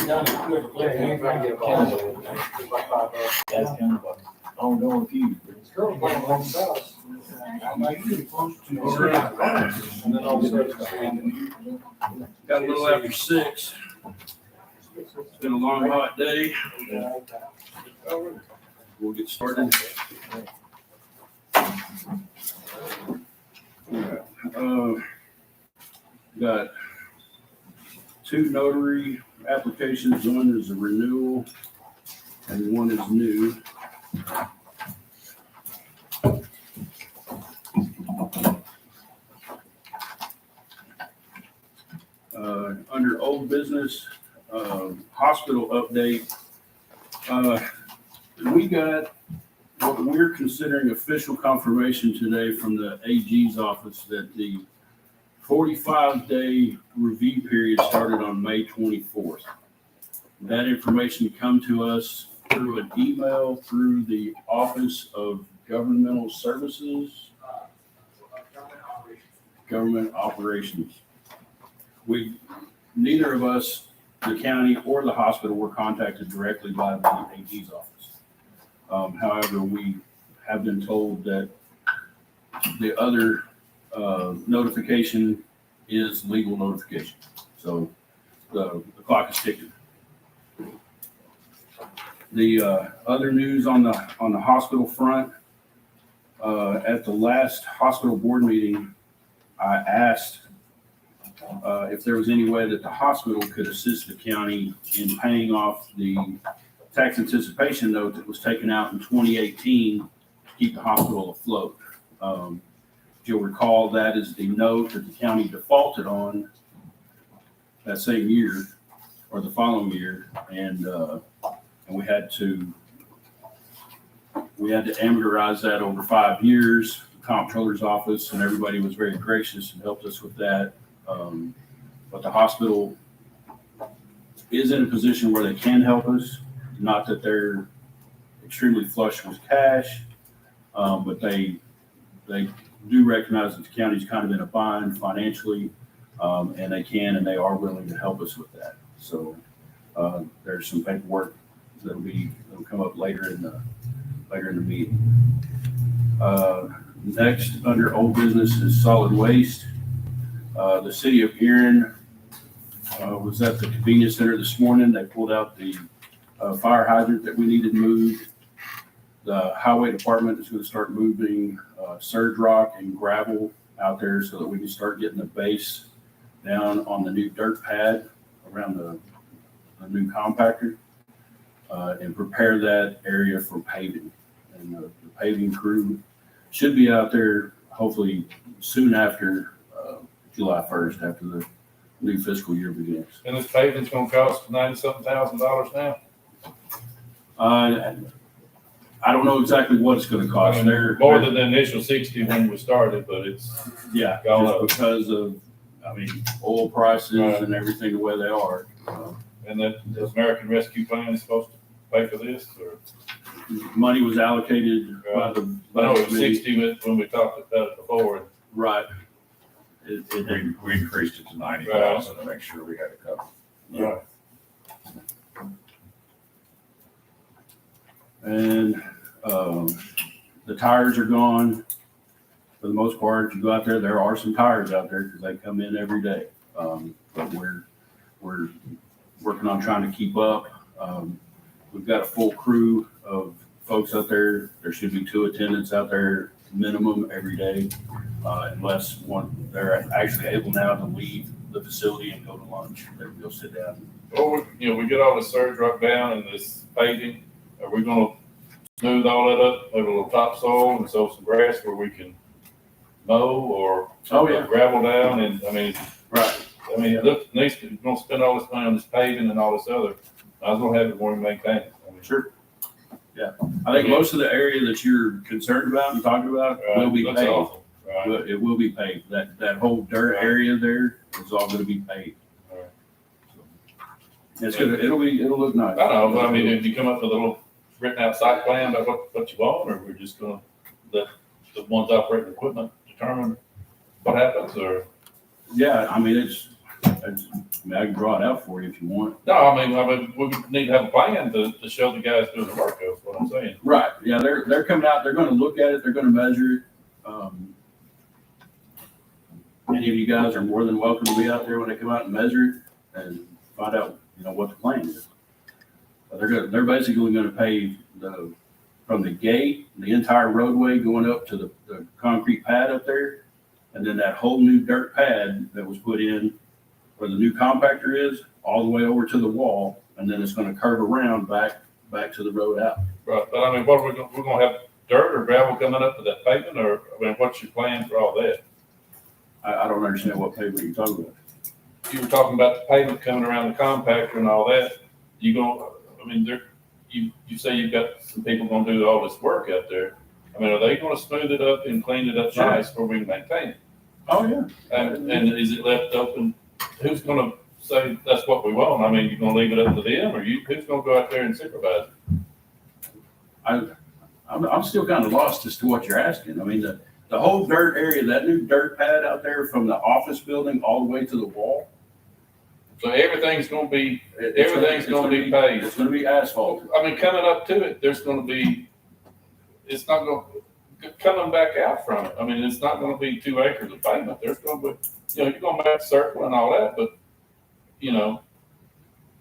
done it quickly. That's kind of an ongoing feud. It's girl playing along us. I'm like, you're close to. And then all of a sudden. Got a little after 6. It's been a long, hot day. We'll get started. Got 2 notary applications. One is a renewal and one is new. Under old business, hospital update. We got what we're considering official confirmation today from the AG's office that the 45-day review period started on May 24th. That information come to us through an email through the Office of Governmental Services, Government Operations. Neither of us, the county or the hospital, were contacted directly by the AG's office. However, we have been told that the other notification is legal notification. So the clock is ticking. The other news on the hospital front, at the last hospital board meeting, I asked if there was any way that the hospital could assist the county in paying off the tax anticipation note that was taken out in 2018 to keep the hospital afloat. If you'll recall, that is the note that the county defaulted on that same year or the following year, and we had to amortize that over 5 years. The comptroller's office and everybody was very gracious and helped us with that. But the hospital is in a position where they can help us. Not that they're extremely flush with cash, but they do recognize that the county's kind of in a bind financially, and they are willing to help us with that. So there's some paperwork that'll come up later in the meeting. Next, under old business, is solid waste. The city of Erin was at the convenience center this morning. They pulled out the fire hydrant that we needed moved. The highway department is going to start moving surge rock and gravel out there so that we can start getting the base down on the new dirt pad around the new compactor and prepare that area for paving. And the paving crew should be out there hopefully soon after July 1st, after the new fiscal year begins. And this paving's gonna cost $90-something thousand now? I don't know exactly what it's gonna cost. I mean, more than the initial 60 when we started, but it's yeah, gone just up. because of, oil prices Right. and everything the way they are. And that the American Rescue Plan is supposed to pay for this, or? Money was allocated by the I know it budget was committee. 60 when we talked about it before. Right. We increased it to 90,000 to make sure we had it covered. Yeah. And the tires are gone. For the most part, if you go out there are some tires out there because they come in every day. But we're working on trying to keep up. We've got a full crew of folks out there. There should be 2 attendants out there minimum every day, unless they're actually able now to leave the facility and go to lunch. They can go sit down. Well, we get all the surge rock down and this paving. Are we gonna smooth all that up, maybe a little topsoil and sow some grass where we can mow or gravel down? And Right. Look, next, if you're gonna spend all this money on this paving and all this other, might as well have it more maintained. Sure. Yeah. I think most of the area that you're concerned about and talking about will be Looks paved. awful. Right. But it will be paved. That whole dirt area there is all gonna be paved. Right. It's it'll look nice. I don't know, but if you come up with a little written out site plan about what you want, or we're just gonna let the ones operating equipment determine what happens, or? Yeah, it's I can draw it out for you if you want. No, I mean, we need to have a plan to show the guys doing the work, that's what I'm saying. Right, yeah, they're coming out, they're gonna look at it, they're gonna measure it. Any of you guys are more than welcome to be out there when they come out and measure it and find out, what the plan is. But they're basically gonna pave from the gate, the entire roadway going up to the concrete pad up there. And then that whole new dirt pad that was put in where the new compactor is, all the way over to the wall. And then it's gonna curve around back to the road out. Right, but I mean, what are we're gonna have dirt or gravel coming up to that pavement, or, I mean, what's your plan for all that? I don't understand what pavement you're talking about. You were talking about the pavement coming around the compactor and all that. You say you've got some people gonna do all this work out there. I mean, are they gonna smooth it up and clean it up nice where we can maintain it? Oh, yeah. And is it left open? Who's gonna say that's what we want? I mean, you gonna leave it up to them, or who's gonna go out there and supervise it? I'm still kind of lost as to what you're asking. I mean, the whole dirt area, that new dirt pad out there from the office building all the way to the wall. So everything's gonna be paved. It's gonna be asphalt. I mean, coming up to it, it's not gonna, coming back out from it, I mean, it's not gonna be 2 acres of pavement. There's gonna be, you're gonna make a circle and all that, but,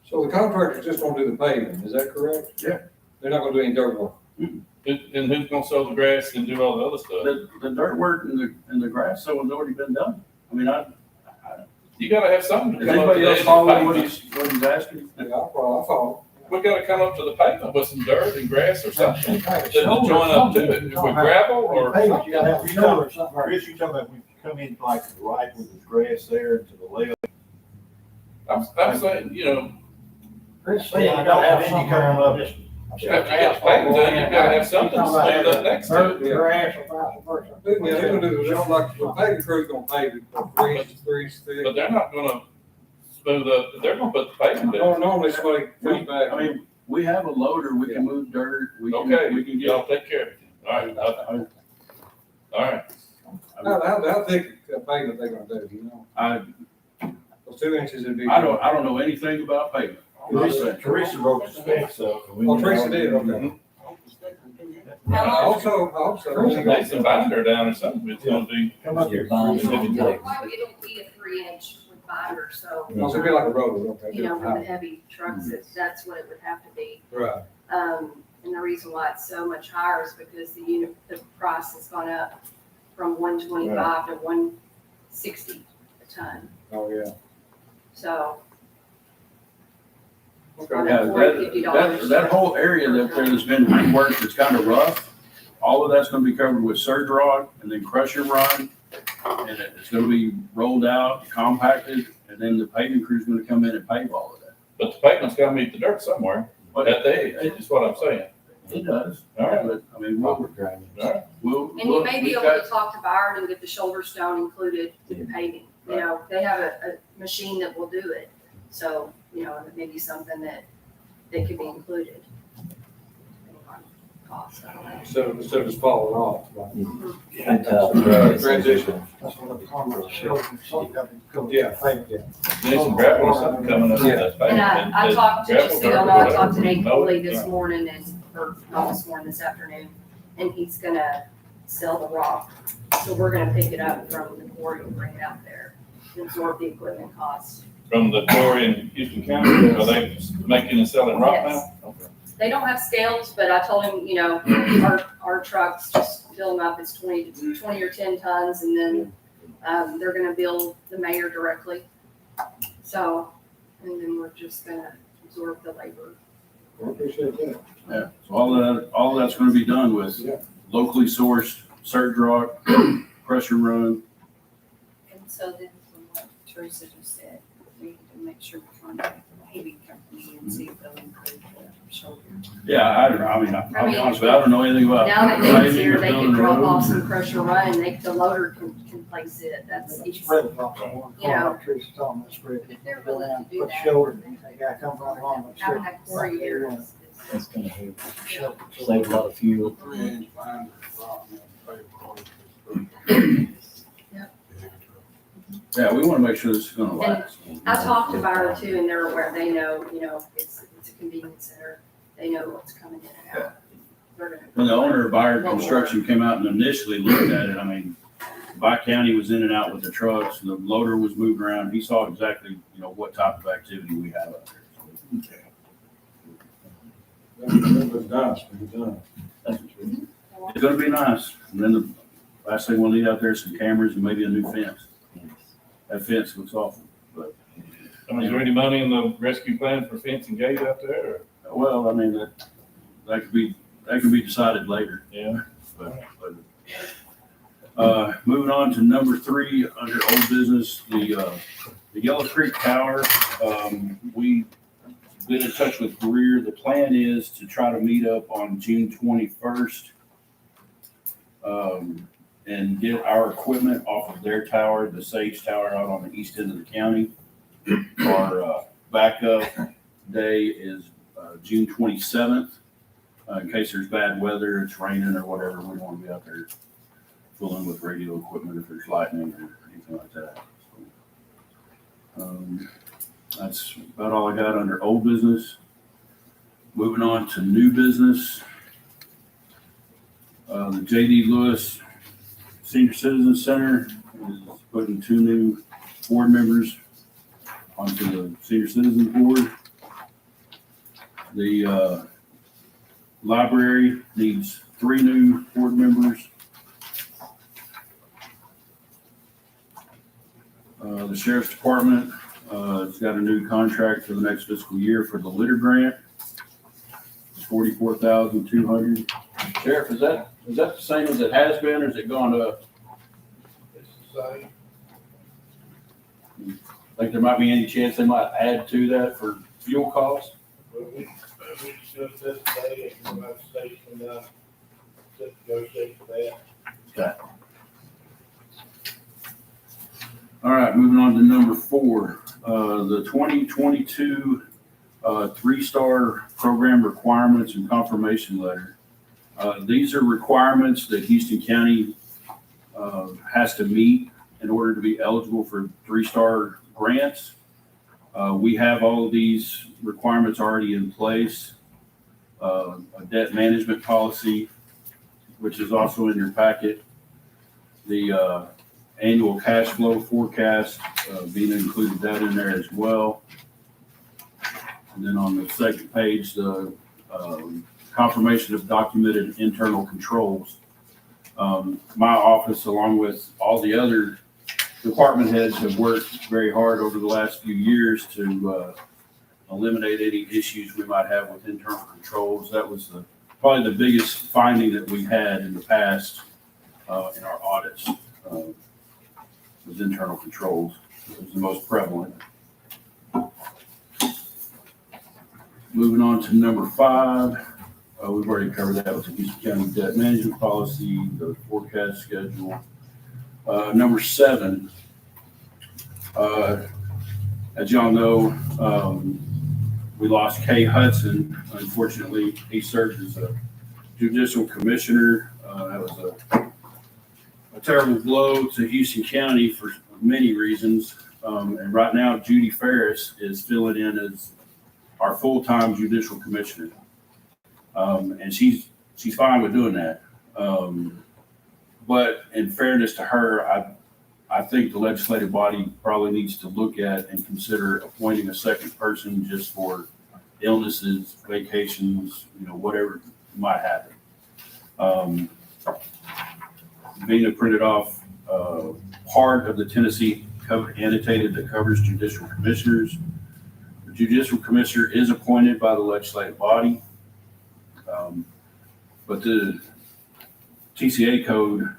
So the contractor's just gonna do the paving, is that correct? Yeah. They're not gonna do any dirt work? and who's gonna sow the grass and do all the other stuff? The dirt work and the grass sowing's already been done. I mean, You gotta have something to does come up to anybody the else edge follow of what the he's pavement. asking? Yeah, I follow. We gotta come up to the pavement with some dirt and grass or something to Shoulder join up to it. something. With gravel or, Pavement, you gotta have a shoulder or something. Chris, you talking about when you come in like to the right with the grass there and to the left? I'm saying, Chris said you gotta have Then you come something. up. Just after you get the pavement done, you gotta have something to stand up next to dirt, it. grass, or vice versa. Yeah, they're gonna do, just like the paving crew's gonna pave it, 3 inches, 3 inches thick. But they're not gonna smooth up, they're gonna put the pavement down. Normally somebody comes back. I mean, we have a loader, we can move dirt, we Okay, can get. y'all take care of it. All right, all right. How thick a pavement they gonna do, you know? Those 2 inches would be. I don't know anything about pavement. Teresa wrote the specs up. Oh, Teresa did, okay. I hope so. Lay some binder down or something, it's gonna be. Come up here. It'll be a 3-inch with binder, so, Oh, so it'd be like a road, okay. for the heavy trucks, that's what it would have to be. Right. And the reason why it's so much higher is because the price has gone up from 125 to 160 a ton, Oh, yeah. so. Okay. on Yeah, that $40-50. that whole area that's been reworked, it's kind of rough. All of that's gonna be covered with surge rod and then crusher run. And it's gonna be rolled out, compacted, and then the paving crew's gonna come in and pave all of that. But the pavement's gotta meet the dirt somewhere, But at the edge, is what I'm saying. it does. All right. But, I mean, All right. And you may be able to talk to Byron and get the shoulder stone included with the paving. They have a machine that will do it. So, it may be something that could be included. Depending on cost, I don't know. Instead of just falling off. Transition. That's what the farmer showed, something got to go. Yeah. Pavement. Need some gravel or something coming up to that pavement. And I talked to, just so y'all know, I talked to Nate Coley this morning or not this morning, this afternoon, and he's gonna sell the rock. So we're gonna pick it up from the quarry and bring it out there, to absorb the equipment costs. From the quarry in Houston County, are they making and selling rock now? Okay. They don't have scales, but I told him, our trucks, just fill them up, it's 20 or 10 tons, and then, they're gonna bill the mayor directly. So, and then we're just gonna absorb the labor. I appreciate that. Yeah, so all of that's gonna be done with Yeah. locally sourced surge rock, pressure run. And so then from what Teresa just said, we need to make sure we contact the paving company and see if they'll include the shoulder. Yeah, I don't know, I'll be honest with you, I don't know anything about. Now that Dave's paving here, or they can building drop off roads. some pressure run, the loader can place it, that's easy. Spread it off on one corner, Teresa told me to spread it. If they're Go willing down, to do put that. shoulder, they gotta come right along and Having spread that quarry here is. That's gonna help. shoulder. Save a lot of fuel. Yeah, we want to make sure this is going to last. I talked to Byron too, and they're aware, they know, it's a convenience center. They know what's coming in and out. They're gonna- When the owner of Byron Construction came out and initially looked at it, I mean, County was in and out with the trucks, the loader was moving around. He saw exactly, what type of activity we have out there. That was nice, it was nice. It's gonna be nice. And then the last thing we'll need out there is some cameras and maybe a new fence. That fence looks awful, but, I mean, is there any money in the rescue plan for fence and gate out there? Or? well, I mean, that could be decided later. Yeah. Moving on to number 3, under old business, the Yellow Creek Tower. We've been in touch with Greer. The plan is to try to meet up on June 21st and get our equipment off of their tower, the Sage Tower out on the east end of the county. Our backup day is June 27th. In case there's bad weather, it's raining or whatever, we don't want to be out there fooling with radio equipment if there's lightning or anything like that. That's about all I got under old business. Moving on to new business. The J.D. Lewis Senior Citizen Center is putting 2 new board members onto the Senior Citizens Board. The library needs 3 new board members. The Sheriff's Department has got a new contract for the next fiscal year for the litter grant. It's $44,200. Sheriff, is that the same as it has been, or has it gone up? It's the same. Think there might be any chance they might add to that for fuel costs? But we discussed this today, and we're about to station, to negotiate for that. Okay. All right, moving on to number 4, the 2022 3-star program requirements and confirmation letter. These are requirements that Houston County has to meet in order to be eligible for 3-star grants. We have all of these requirements already in place. A debt management policy, which is also in your packet. The annual cash flow forecast, being included that in there as well. And then on the second page, the confirmation of documented internal controls. My office, along with all the other department heads, have worked very hard over the last few years to eliminate any issues we might have with internal controls. That was probably the biggest finding that we had in the past in our audits. Was internal controls. It was the most prevalent. Moving on to number 5, we've already covered that with the Houston County debt management policy, the forecast schedule. Number 7, as y'all know, we lost Kay Hudson. Unfortunately, he served as a judicial commissioner. That was a terrible blow to Houston County for many reasons. And right now, Judy Ferris is filling in as our full-time judicial commissioner. And she's fine with doing that. But in fairness to her, I think the legislative body probably needs to look at and consider appointing a second person just for illnesses, vacations, whatever might happen. Vina printed off part of the Tennessee Code annotated that covers judicial commissioners. The judicial commissioner is appointed by the legislative body, but the TCA code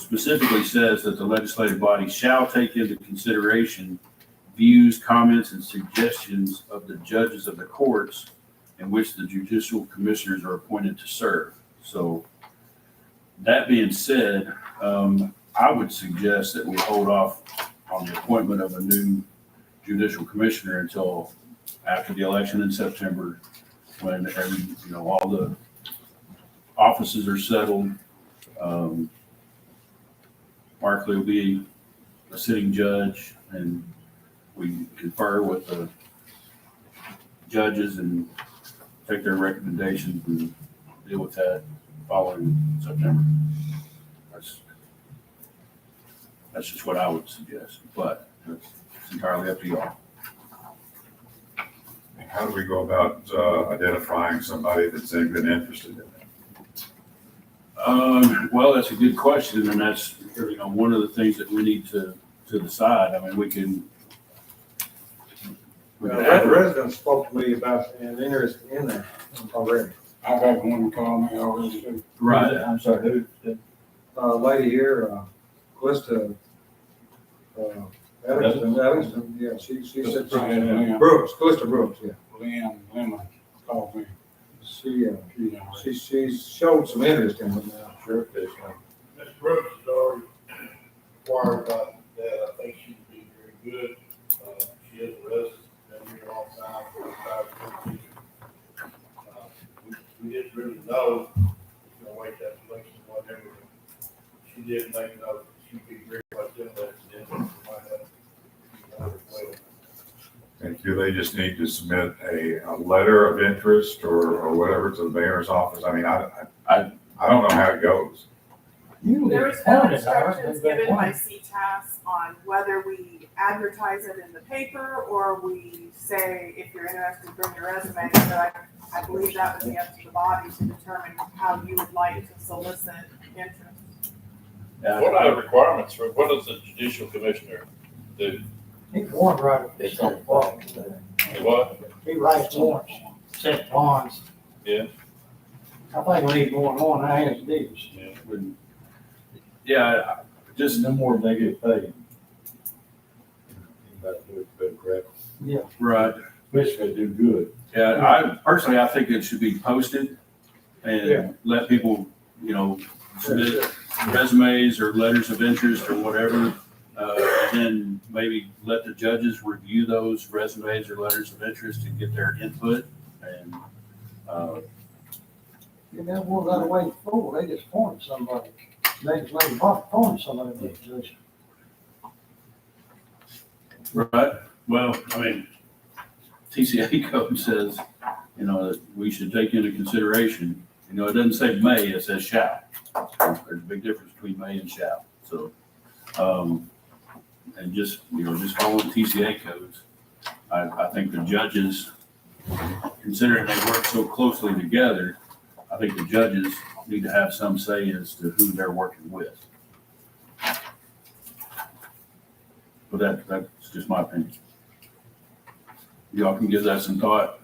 specifically says that the legislative body shall take into consideration views, comments, and suggestions of the judges of the courts in which the judicial commissioners are appointed to serve. So that being said, I would suggest that we hold off on the appointment of a new judicial commissioner until after the election in September, when all the offices are settled. Markley will be a sitting judge, and we confer with the judges and take their recommendations and deal with that following September. That's just what I would suggest, but it's entirely up to y'all. How do we go about identifying somebody that's been interested in it? Well, that's a good question, and that's, one of the things that we need to decide. I mean, we can. That resident spoke to me about an interest in that already. I've had one call me already too. Right. I'm sorry, who? Lady here, Calista, Evanston, yeah, she said, Brooks, Calista Brooks, yeah. Lynn Lemon called me. She showed some interest in it now. Sure, fish. Ms. Brooks has already inquired about that. I think she'd be very good. She is a resident, been here a long time, 45 years. We didn't really know, wait that election, whatever. She did make note, she'd be very much interested in it. Might have, And do they just need to submit a letter of interest or whatever to the mayor's office? I mean, I don't know how it goes. There was no instructions given by CTAS on whether we advertise it in the paper or we say, if you're interested, bring your resume. So I believe that would be up to the body to determine how you would like to solicit interest. What are the requirements for, what does the judicial commissioner do? He can warrant writer. It's on the ball. What? He writes warrants, set bonds. Yeah. I think we need more than one hands deeds. Yeah, just, No more than they get paid. You better do it, better grab it. right. Especially if they do good. Yeah, I think it should be posted and let people, submit resumes or letters of interest or whatever. And then maybe let the judges review those resumes or letters of interest and get their input. And, You never was that way before. They just appointed somebody. They just let them appoint somebody in that position. right. Well, I mean, TCA code says, that we should take into consideration, it doesn't say may, it says shall. There's a big difference between may and shall. So, and just following TCA codes. I think the judges, considering they work so closely together, I think the judges need to have some say as to who they're working with. But that's just my opinion. Y'all can give that some thought.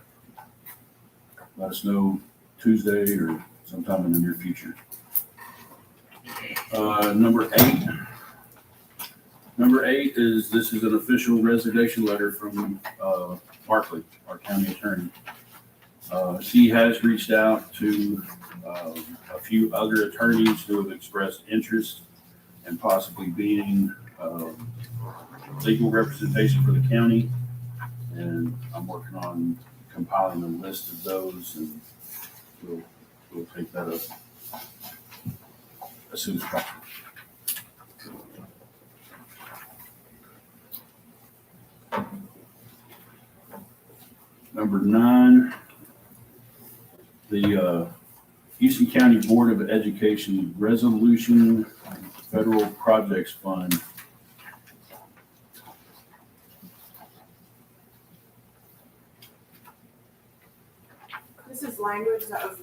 Let us know Tuesday or sometime in the near future. Number eight is, this is an official resignation letter from Barkley, our county attorney. She has reached out to a few other attorneys who have expressed interest in possibly being legal representation for the county. And I'm working on compiling a list of those, and we'll take that up as soon as possible. Number 9, the Houston County Board of Education Resolution Federal Projects Fund. This is language that was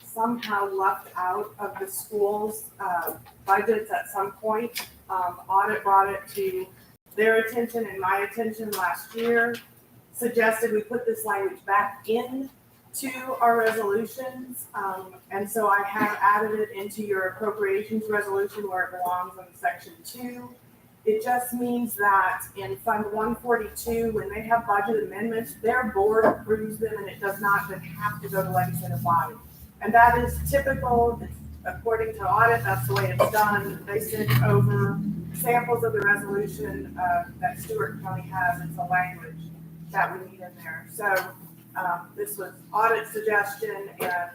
somehow left out of the school's budgets at some point. Audit brought it to their attention and my attention last year, suggested we put this language back in to our resolutions. And so I have added it into your appropriations resolution where it belongs in section 2. It just means that in Fund 142, when they have budget amendments, their board approves them and it does not then have to go to legislative body. And that is typical. According to audit, that's the way it's done. They send over samples of the resolution that Stewart County has. It's a language that we need in there. So this was audit suggestion, and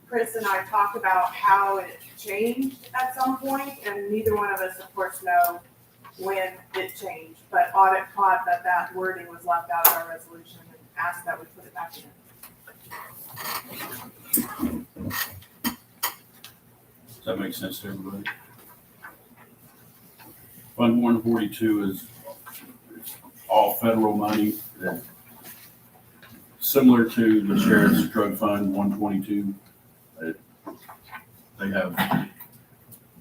Chris and I talked about how it changed at some point, and neither one of us, of course, know when it changed, but audit caught that wording was left out of our resolution and asked that we put it back in. Does that make sense to everybody? Fund 142 is all federal money that, similar to the sheriff's drug fund 122. They have,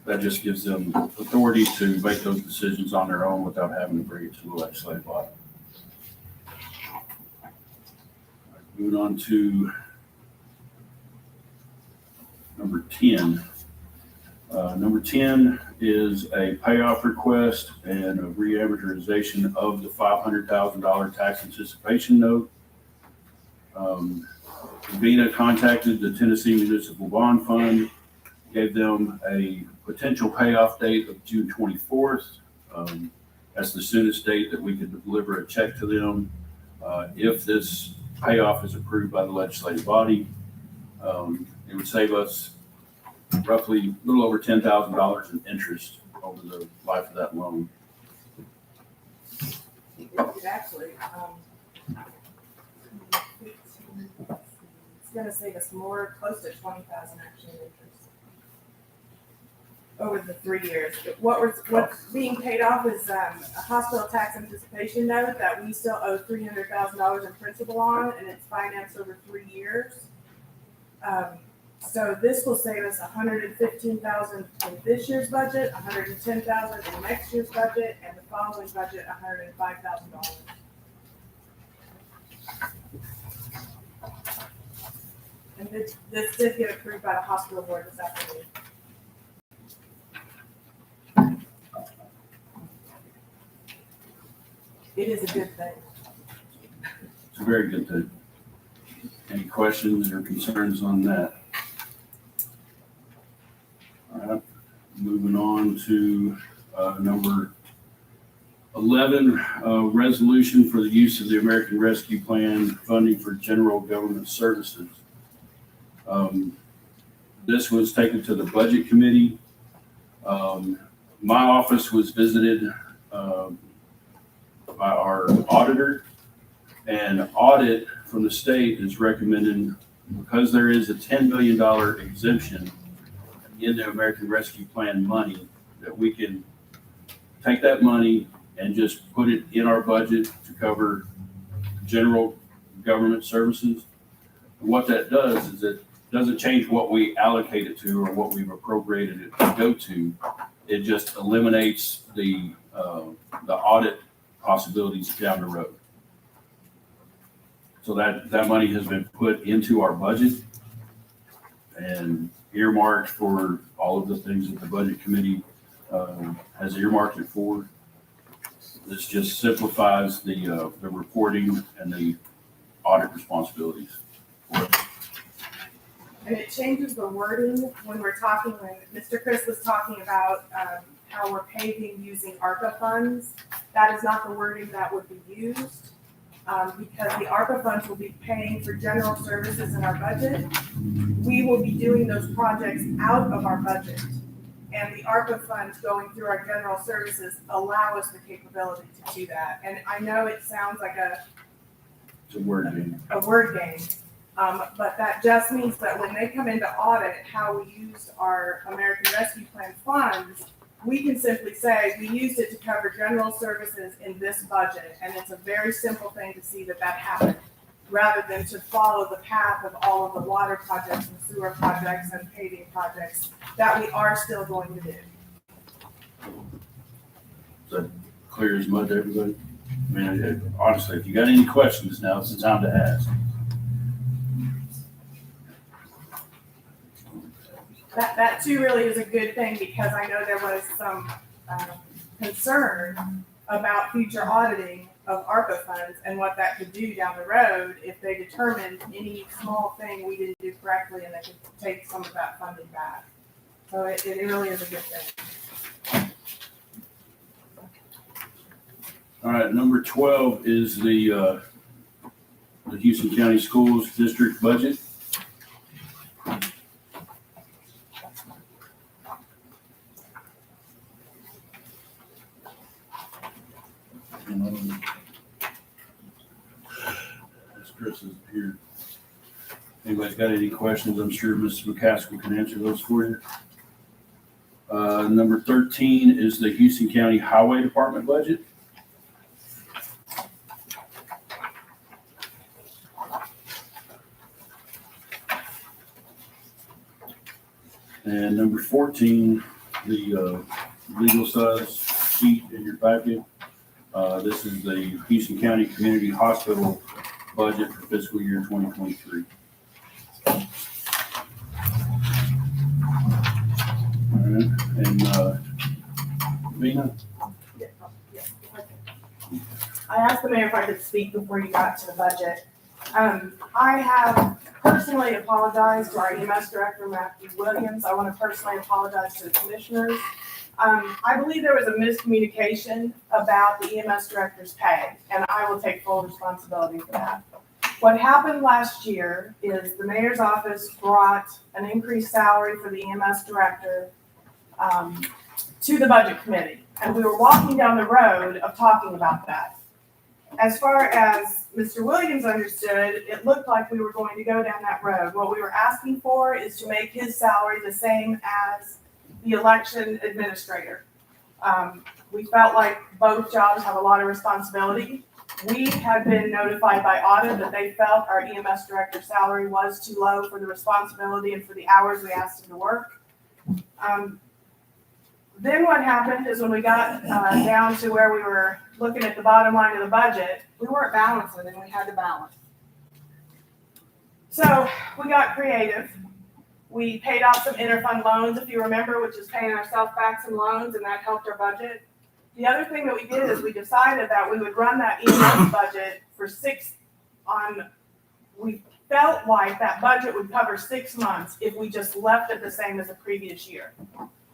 that just gives them authority to make those decisions on their own without having to bring it to the legislative body. Moving on to number 10. Number 10 is a payoff request and a reamortization of the $500,000 tax anticipation note. Vina contacted the Tennessee Municipal Bond Fund, gave them a potential payoff date of June 24th. That's the soonest date that we could deliver a check to them. If this payoff is approved by the legislative body, it would save us roughly a little over $10,000 in interest over the life of that loan. It actually, it's gonna save us more, close to 20,000 actually in interest over the 3 years. What's being paid off is a hospital tax anticipation note that we still owe $300,000 in principal on, and it's financed over 3 years. So this will save us $115,000 in this year's budget, $110,000 in next year's budget, and the following budget, $105,000. And this did get approved by the hospital board this afternoon. It is a good thing. It's a very good thing. Any questions or concerns on that? All right, moving on to number 11, resolution for the use of the American Rescue Plan funding for general government services. This was taken to the budget committee. My office was visited by our auditor, and audit from the state is recommended, because there is a $10 million exemption in the American Rescue Plan money, that we can take that money and just put it in our budget to cover general government services. And what that does is it doesn't change what we allocate it to or what we've appropriated it to go to. It just eliminates the audit possibilities down the road. So that money has been put into our budget and earmarked for all of the things that the budget committee has earmarked it for. This just simplifies the reporting and the audit responsibilities. And it changes the wording when Mr. Chris was talking about how we're paving using ARPA funds. That is not the wording that would be used, because the ARPA funds will be paying for general services in our budget. We will be doing those projects out of our budget, and the ARPA funds going through our general services allow us the capability to do that. And I know it sounds like It's a word game. But that just means that when they come into audit how we used our American Rescue Plan funds, we can simply say, we used it to cover general services in this budget. And it's a very simple thing to see that happened, rather than to follow the path of all of the water projects and sewer projects and paving projects that we are still going to do. Is that clear as mud to everybody? I mean, honestly, if you got any questions, now's the time to ask. That too really is a good thing, because I know there was some concern about future auditing of ARPA funds and what that could do down the road if they determined any small thing we didn't do correctly, and they could take some of that funding back. So it really is a good thing. All right, number 12 is the Houston County Schools District budget. Anybody's got any questions? I'm sure Mrs. McCaskill can answer those for you. Number 13 is the Houston County Highway Department budget. And number 14, the legal size sheet in your packet. This is the Houston County Community Hospital budget for fiscal year 2023. All right, and Vina? I asked the mayor if I could speak before you got to the budget. I have personally apologized to our EMS director, Matthew Williams. I want to personally apologize to the commissioners. I believe there was a miscommunication about the EMS director's pay, and I will take full responsibility for that. What happened last year is the mayor's office brought an increased salary for the EMS director to the budget committee, and we were walking down the road of talking about that. As far as Mr. Williams understood, it looked like we were going to go down that road. What we were asking for is to make his salary the same as the election administrator. We felt like both jobs have a lot of responsibility. We had been notified by audit that they felt our EMS director's salary was too low for the responsibility and for the hours we asked him to work. Then what happened is when we got down to where we were looking at the bottom line of the budget, we weren't balancing and we had to balance. So we got creative. We paid off some interfund loans, if you remember, which is paying ourselves back some loans, and that helped our budget. The other thing that we did is we decided that we would run that EMS budget for we felt like that budget would cover 6 months if we just left it the same as the previous year.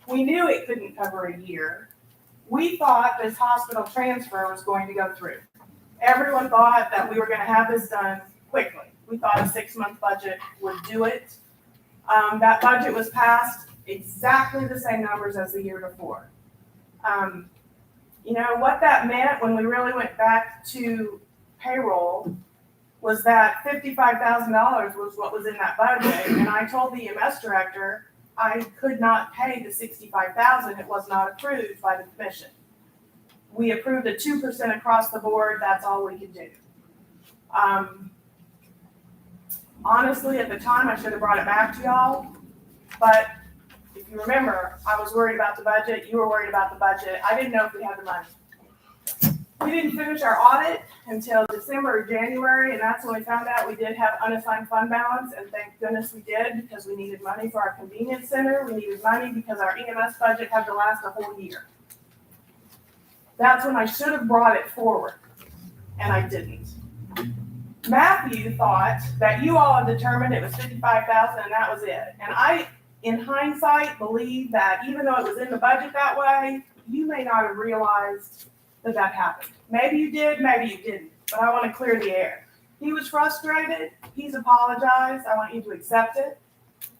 We knew it couldn't cover a year. We thought this hospital transfer was going to go through. Everyone thought that we were going to have this done quickly. We thought a 6-month budget would do it. That budget was passed exactly the same numbers as the year before. You know, what that meant when we really went back to payroll was that $55,000 was what was in that budget. And I told the EMS director I could not pay the $65,000. It was not approved by the commission. We approved a 2% across the board. That's all we could do. Honestly, at the time, I should have brought it back to y'all, but if you remember, I was worried about the budget, you were worried about the budget, I didn't know if we had the money. We didn't finish our audit until December or January, and that's when we found out we did have unassigned fund balance, and thank goodness we did, because we needed money for our convenience center, we needed money because our EMS budget had to last a whole year. That's when I should have brought it forward, and I didn't. Matthew thought that you all had determined it was $55,000 and that was it. And I, in hindsight, believe that even though it was in the budget that way, you may not have realized that that happened. Maybe you did, maybe you didn't, but I want to clear the air. He was frustrated. He's apologized. I want you to accept it.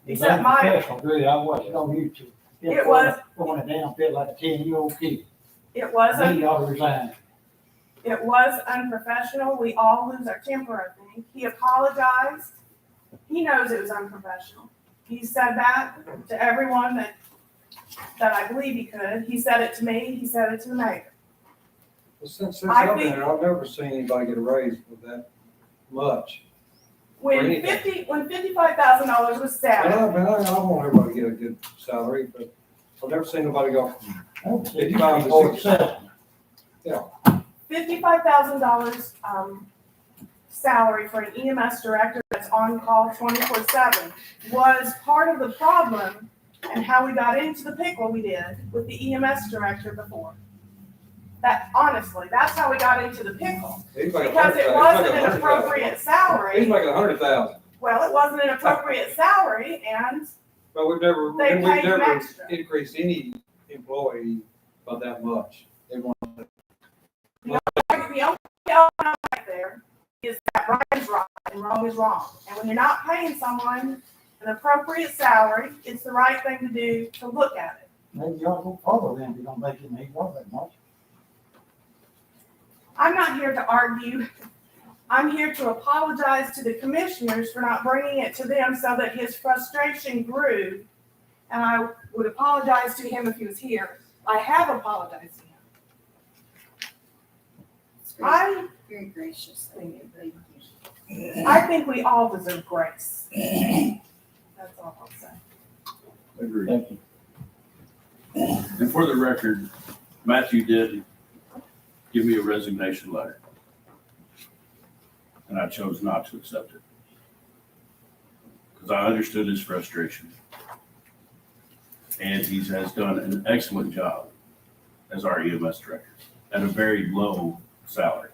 Except my, Good, I watched it on YouTube. It was going downhill like a 10-year-old kid. it was He ought to resign. It was unprofessional. We all lose our temper, I think. He apologized. He knows it was unprofessional. He said that to everyone that I believe he could. He said it to me. He said it to the mayor. Well, since I I've been think- there, I've never seen anybody get a raise for that much. When Anything. $55,000 was set, I want everybody to get a good salary, but I've never seen nobody go from 55 to 67. Yeah. $55,000 salary for an EMS director that's on call 24/7 was part of the problem and how we got into the pickle we did with the EMS director before. That honestly, that's how we got into the pickle, because it wasn't an appropriate He's salary. making $100,000, Well, it wasn't an appropriate salary, and but we've never They paid him extra. increased any employee by that much. Everyone, the only element right there is that right is right and wrong is wrong. And when you're not paying someone an appropriate salary, it's the right thing to do to look at it. maybe you ought to go follow them if you don't make it make that much. I'm not here to argue I'm here to apologize to the commissioners for not bringing it to them so that his frustration grew. And I would apologize to him if he was here. I have apologized to him. It's very, very gracious. Thank you. I think we all deserve grace. That's all I'll say. Agreed. Thank you. And for the record, Matthew did give me a resignation letter. And I chose not to accept it. Because I understood his frustration. And he has done an excellent job as our EMS director at a very low salary.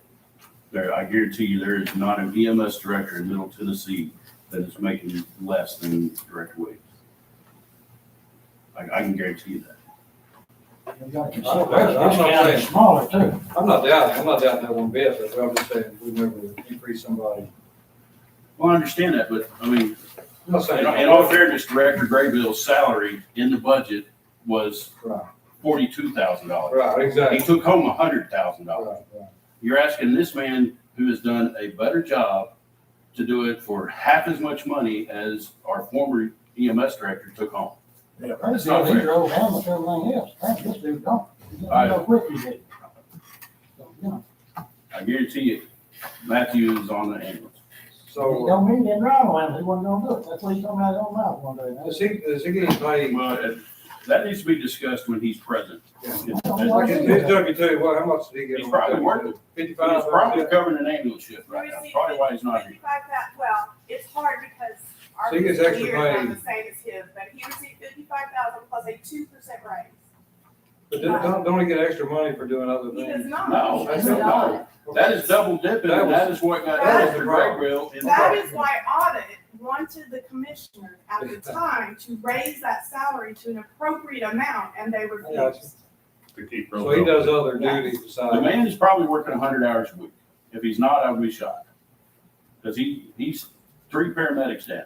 I guarantee you there is not an EMS director in Middle Tennessee that is making less than Director Williams. I can guarantee you that. I'm not saying, Smaller too. I'm not doubting that one bit, but I'm just saying, we never increase somebody. Well, I understand that, but I mean, I'm not saying. in all fairness, Director Graybill's salary in the budget was Right, $42,000. right, exactly. He took home $100,000. Right, right. You're asking this man who has done a better job to do it for half as much money as our former EMS director took home. Yeah, That's not fair. these are old helmets, everything else. Thank this dude don't. You I- know, quick he did. So, you know, I guarantee you, Matthew is on the ambulance. he So, don't mean that wrong with him. He wasn't gonna do it. That's what he told me out of his own mouth one day. is he getting paid? Well, that needs to be discussed when he's present. Like his W-2, well, how much did he get? He's probably working. He's 55. probably covering an ambulance shift right now. Probably why he's not here. 55,000, well, it's hard because our So he gets extra years aren't pay. the same as his, but he received 55,000 plus a 2% raise. But don't he get extra money for doing other He does things? not. No, That's no. not. That is double dipping, and that is what got That was Mr. the problem. Graybill in That trouble. is why audit wanted the commissioner at the time to raise that salary to an appropriate amount, and they I got you. refused. To keep. So he does other Yeah. duties The besides. man is probably working 100 hours a week. If he's not, I would be shocked. Because he's 3 paramedics down.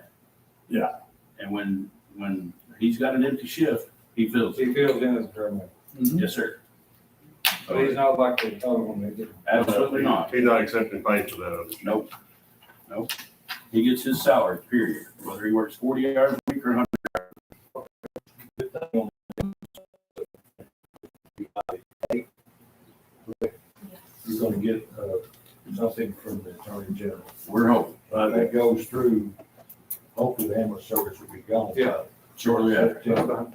Yeah. And when he's got an empty shift, he fills it. He fills in as a paramedic. Yes, sir. But he's not like the other one they get. Absolutely not. He's not accepting pay for that. Nope. Nope. He gets his salary, period. Whether he works 40 hours a week or 100 hours. You're gonna get, something from the Attorney General. We're hoping. That goes through, hopefully the ambulance service will be gone. Yeah. Shortly after. You know.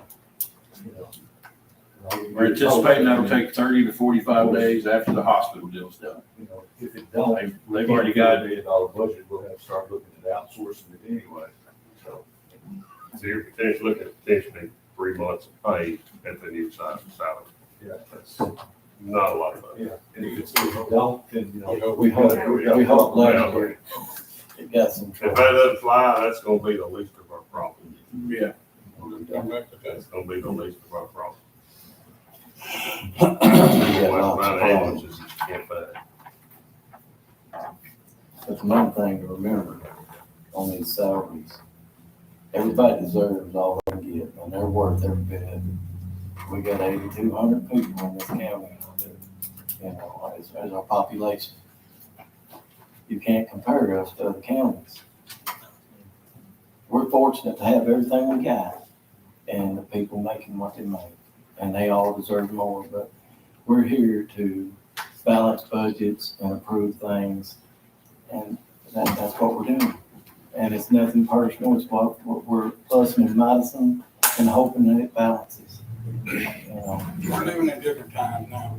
We're anticipating that'll take 30 to 45 days after the hospital deal's done. You know, if it don't, They've already got $1 million budget, we'll have to start looking at outsourcing it anyway, so. So you're potentially looking at potentially 3 months of pay at the new salary. Yeah, that's, Not a lot of money. yeah, and if it don't, then, you know, we hope Yeah. last year. It got some If that doesn't fly, that's gonna be the least of our problems. Yeah. Come back to that. That's gonna be the least of our problems. got Well, lots of amount of ambulances that you can't find. That's one thing to remember on these salaries. Everybody deserves all they get, and they're worth every bit of it. We got 8,200 people in this county, you know, as our population. You can't compare us to other counties. We're fortunate to have everything we got, and the people making what they make, and they all deserve more, but we're here to balance budgets and approve things, and that's what we're doing. And it's nothing personal, it's what we're plussing and minusing and hoping that it balances. You know, We're living in different times now.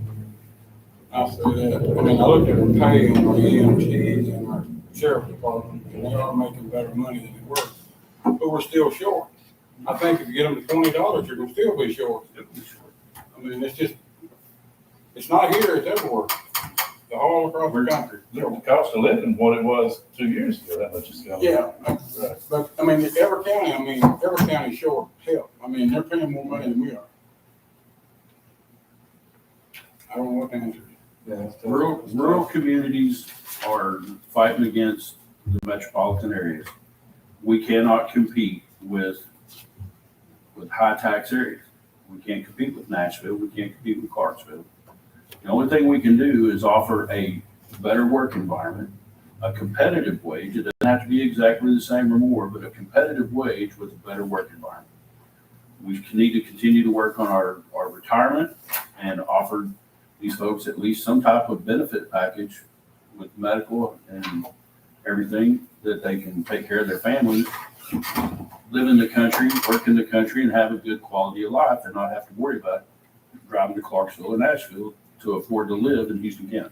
I'll say that. I mean, I look at the pay on our EMTs and our sheriff department, and they are making better money than they were, but we're still short. I think if you get them to $20, you're gonna still be short. I mean, it's not here, it's everywhere. The whole across the country. The cost of living, what it was 2 years ago, that much is going. Yeah, but, I mean, every county's short help. I mean, they're paying more money than we are. I don't know what the answer is. Yeah. Rural communities are fighting against the metropolitan areas. We cannot compete with high tax areas. We can't compete with Nashville. We can't compete with Clarksville. The only thing we can do is offer a better work environment a competitive wage. It doesn't have to be exactly the same or more, but a competitive wage with a better work environment. We need to continue to work on our retirement and offer these folks at least some type of benefit package with medical and everything that they can take care of their family, live in the country, work in the country, and have a good quality of life and not have to worry about driving to Clarksville or Nashville to afford to live in Houston County.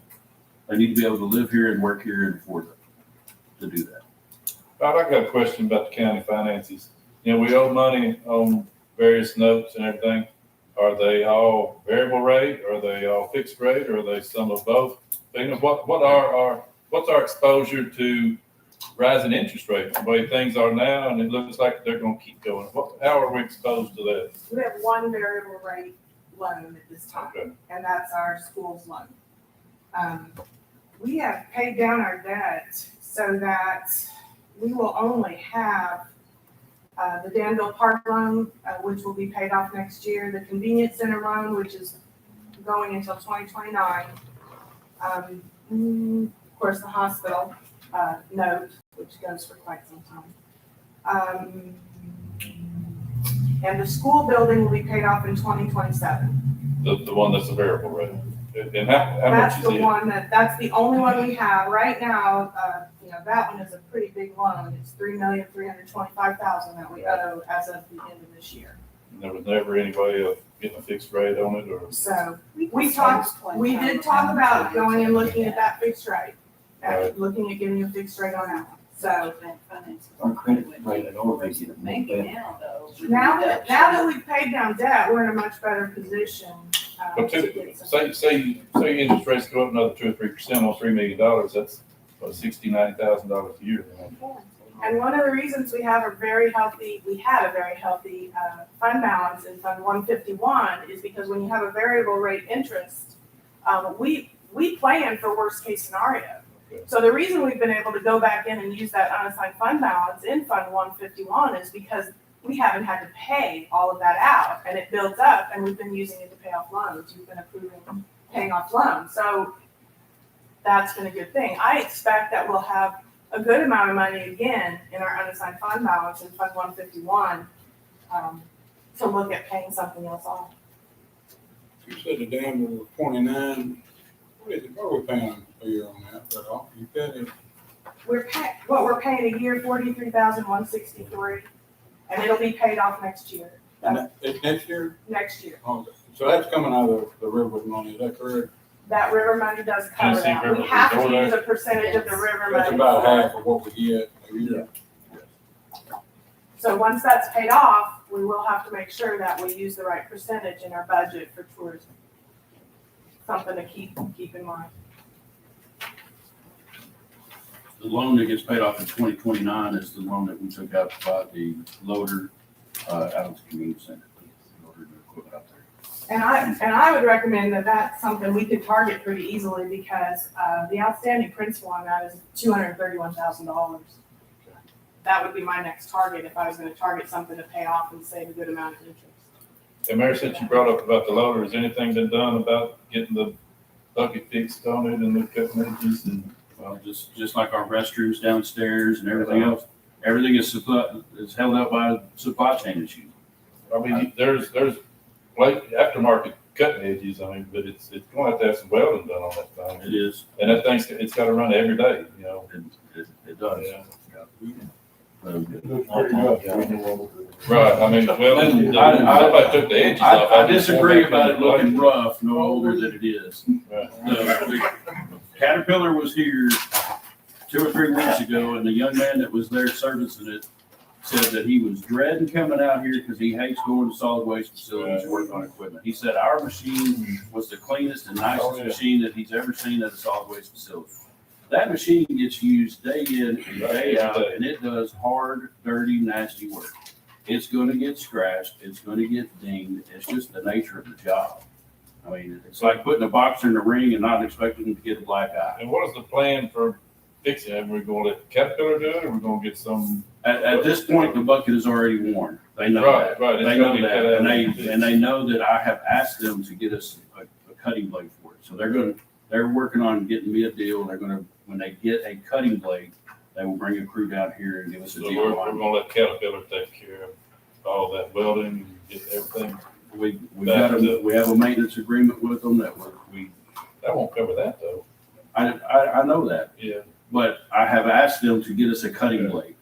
They need to be able to live here and work here and afford to do that. Rod, I got a question about the county finances. You know, we owe money on various notes and everything. Are they all variable rate? Are they all fixed rate? Or are they some of both? You know, what's our exposure to rising interest rates, the way things are now, and it looks like they're gonna keep going. How are we exposed to that? We have one variable rate loan at this time, Okay. and that's our school's loan. We have paid down our debt so that we will only have the Danville Park loan, which will be paid off next year, the convenience center loan, which is going until 2029. Of course, the hospital note, which goes for quite some time. And the school building will be paid off in 2027. The one that's a variable rate. And how That's much is the it? one that's the only one we have right now. That one is a pretty big loan. It's $3,325,000 that we owe as of the end of this year. There was never any way of getting a fixed rate on it, or? So we did talk about going and looking at that fixed rate, Right. looking at getting a fixed rate on that one. So Our credit rating already get Maybe better. now though. now that we've paid down debt, we're in a much better position. But to get some- say interest rates go up another 2 or 3% on $3 million, that's about $69,000 a year. And one of the reasons we had a very healthy fund balance in Fund 151 is because when you have a variable rate interest, we plan for worst case scenario. Okay. So the reason we've been able to go back in and use that unassigned fund balance in Fund 151 is because we haven't had to pay all of that out, and it builds up, and we've been using it to pay off loans. We've been approving paying off loans. So that's been a good thing. I expect that we'll have a good amount of money again in our unassigned fund balance in Fund 151 to look at paying something else off. You said the dam was 29. What are we paying a year on that? But you got it. We're paying a year $43,163, and it'll be paid off next year. And it's next year? Next year. Oh, so that's coming out of the river money, is that correct? That river money does cover Tennessee that. River We have to Control use a percentage of the river money. That's about half of what we get. Yeah. So once that's paid off, we will have to make sure that we use the right percentage in our budget for tourism. Something to keep in mind. The loan that gets paid off in 2029 is the loan that we took out to buy the loader out of the community center. Loader and equipment out there. And I would recommend that that's something we could target pretty easily because the outstanding principal on that is $231,000. That would be my next target if I was going to target something to pay off and save a good amount of interest. And Mary, since you brought up about the loader, has anything been done about getting the bucket fixed on it and the cutting edges and? Well, just like our restrooms downstairs and everything else, everything is held up by supply chain issues. I mean, there's like aftermarket cutting edges, I mean, but it's going to have to have some welding done on that thing. It is. And that thing's, it's got to run every day, you know. It does. Yeah. Right, I mean, well, I somebody took the edges off. I disagree about it looking rough, no older than it is. Right. The Caterpillar was here 2 or 3 weeks ago, and the young man that was there servicing it said that he was dreading coming out here because he hates going to solid waste facilities to work on equipment. He said our machine was the cleanest and nicest machine that he's ever seen at a solid waste facility. That machine gets used day in and day out, and it does hard, dirty, nasty work. It's going to get scratched. It's going to get dinged. It's just the nature of the job. I mean, it's like putting a boxer in the ring and not expecting him to get a black eye. And what is the plan for fixing it? Are we going to let Caterpillar do it, or are we going to get some? At this point, the bucket is already worn. They know that. Right. They know that, and they know that I have asked them to get us a cutting blade for it. So they're working on getting me a deal. They're going to when they get a cutting blade, they will bring a crew down here and give us a So deal we're on it. gonna let Caterpillar take care of all that welding and get everything. We have a maintenance agreement with them that That won't cover that though. I know that, Yeah. but I have asked them to get us a cutting blade,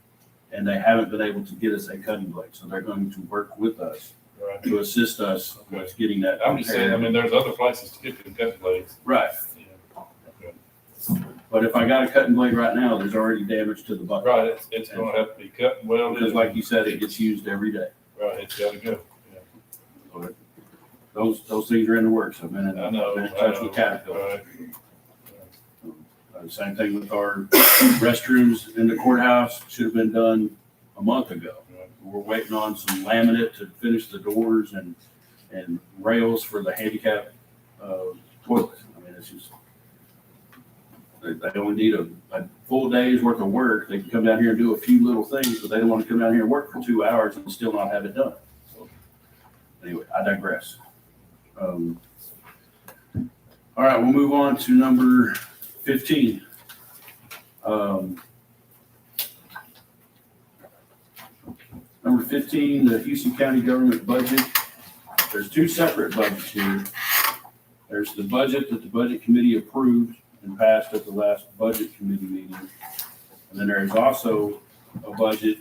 and they haven't been able to get us a cutting blade, so they're going to work with us Right. to assist us with getting that. I'm just saying, I mean, there's other places to get them cut blades. Right, Yeah. but if I got a cutting blade right now, there's already damage to the bucket. Right, it's gonna have to be cut and welded. Because like you said, it gets used every day. Right, it's gotta go. So those things are in the works. I've been I know. in touch with Caterpillar. Right. Same thing with our restrooms in the courthouse, should have been done a month ago. We're waiting on some laminate to finish the doors and rails for the handicap toilet. I mean, it's just, they only need a full day's worth of work. They can come down here and do a few little things, but they don't want to come down here and work for 2 hours and still not have it done. So, anyway, I digress. All right, we'll move on to number 15. Number 15, the Houston County government budget. There's two separate budgets here. There's the budget that the budget committee approved and passed at the last budget committee meeting. And then there is also a budget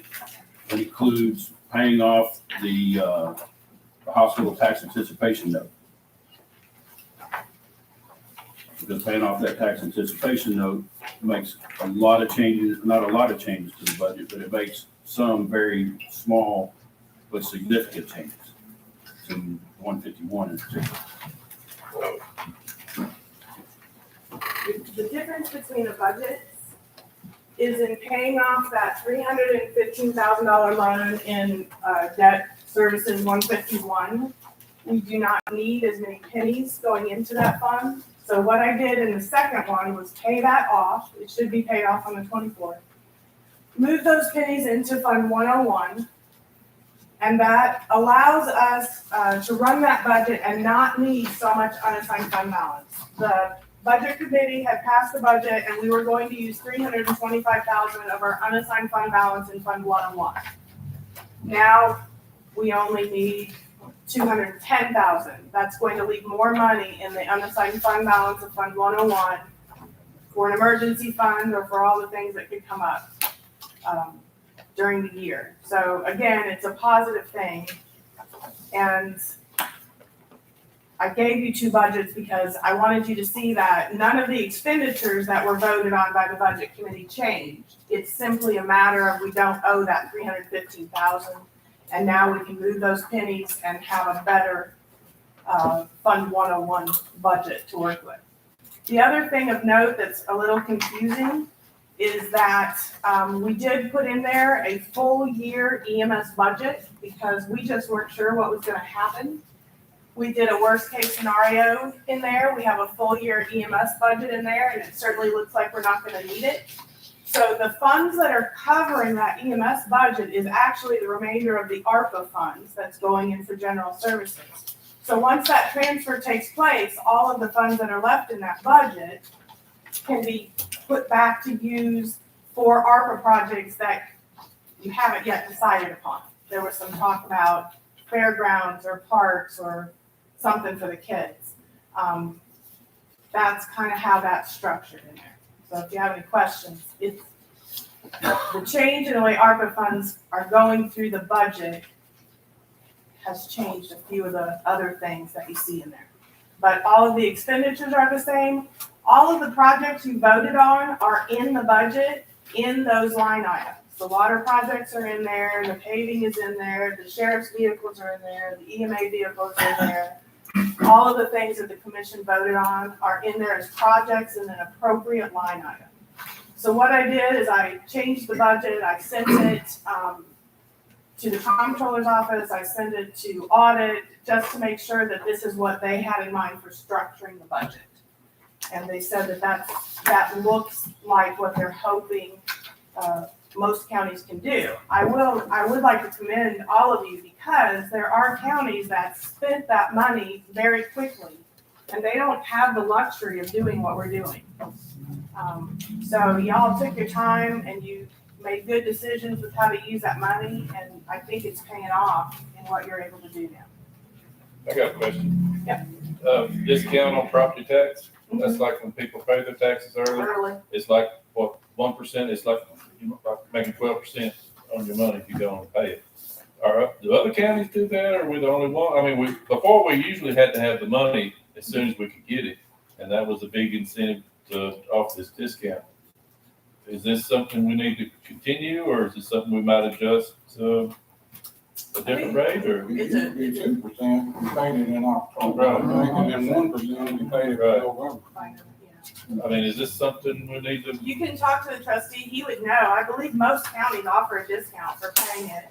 that includes paying off the hospital tax anticipation note. Because paying off that tax anticipation note makes a lot of changes, not a lot of changes to the budget, but it makes some very small but significant changes to 151 in particular. The difference between the budgets is in paying off that $315,000 loan in debt services 151. We do not need as many pennies going into that fund. So what I did in the second one was pay that off. It should be paid off on the 24th. Move those pennies into Fund 101. And that allows us to run that budget and not need so much unassigned fund balance. The budget committee had passed the budget and we were going to use $325,000 of our unassigned fund balance in Fund 101. Now we only need $210,000. That's going to leave more money in the unassigned fund balance of Fund 101 for an emergency fund or for all the things that could come up during the year. So again, it's a positive thing. And I gave you two budgets because I wanted you to see that none of the expenditures that were voted on by the budget committee changed. It's simply a matter of we don't owe that $315,000. And now we can move those pennies and have a better Fund 101 budget to work with. The other thing of note that's a little confusing is that we did put in there a full year EMS budget because we just weren't sure what was going to happen. We did a worst case scenario in there. We have a full year EMS budget in there, and it certainly looks like we're not going to need it. So the funds that are covering that EMS budget is actually the remainder of the ARPA funds that's going in for general services. So once that transfer takes place, all of the funds that are left in that budget can be put back to use for ARPA projects that you haven't yet decided upon. There was some talk about fairgrounds or parks or something for the kids. That's kind of how that's structured in there. So if you have any questions, it's the change in the way ARPA funds are going through the budget has changed a few of the other things that you see in there. But all of the expenditures are the same. All of the projects you voted on are in the budget in those line items. The water projects are in there, the paving is in there, the sheriff's vehicles are in there, the EMA vehicles are in there. All of the things that the commission voted on are in there as projects in an appropriate line item. So what I did is I changed the budget, I sent it to the comptroller's office, I sent it to audit, just to make sure that this is what they had in mind for structuring the budget. And they said that looks like what they're hoping most counties can do. I would like to commend all of you because there are counties that spent that money very quickly and they don't have the luxury of doing what we're doing. So y'all took your time and you made good decisions with how to use that money, and I think it's paying off in what you're able to do now. I got a question. Yeah. Discount on property tax, that's like when people pay their taxes early, Early. it's like, what, 1%, it's like, you like making 12% on your money if you don't pay it. Do other counties do that, or are we the only one? I mean, before we usually had to have the money as soon as we could get it, and that was a big incentive to offer this discount. Is this something we need to continue, or is it something we might adjust to a different rate, or? It used to be 2%, we paid it in October, I think, and then 1%, we paid it in November. I mean, is this something we need to? You can talk to the trustee, he would know. I believe most counties offer a discount for paying it.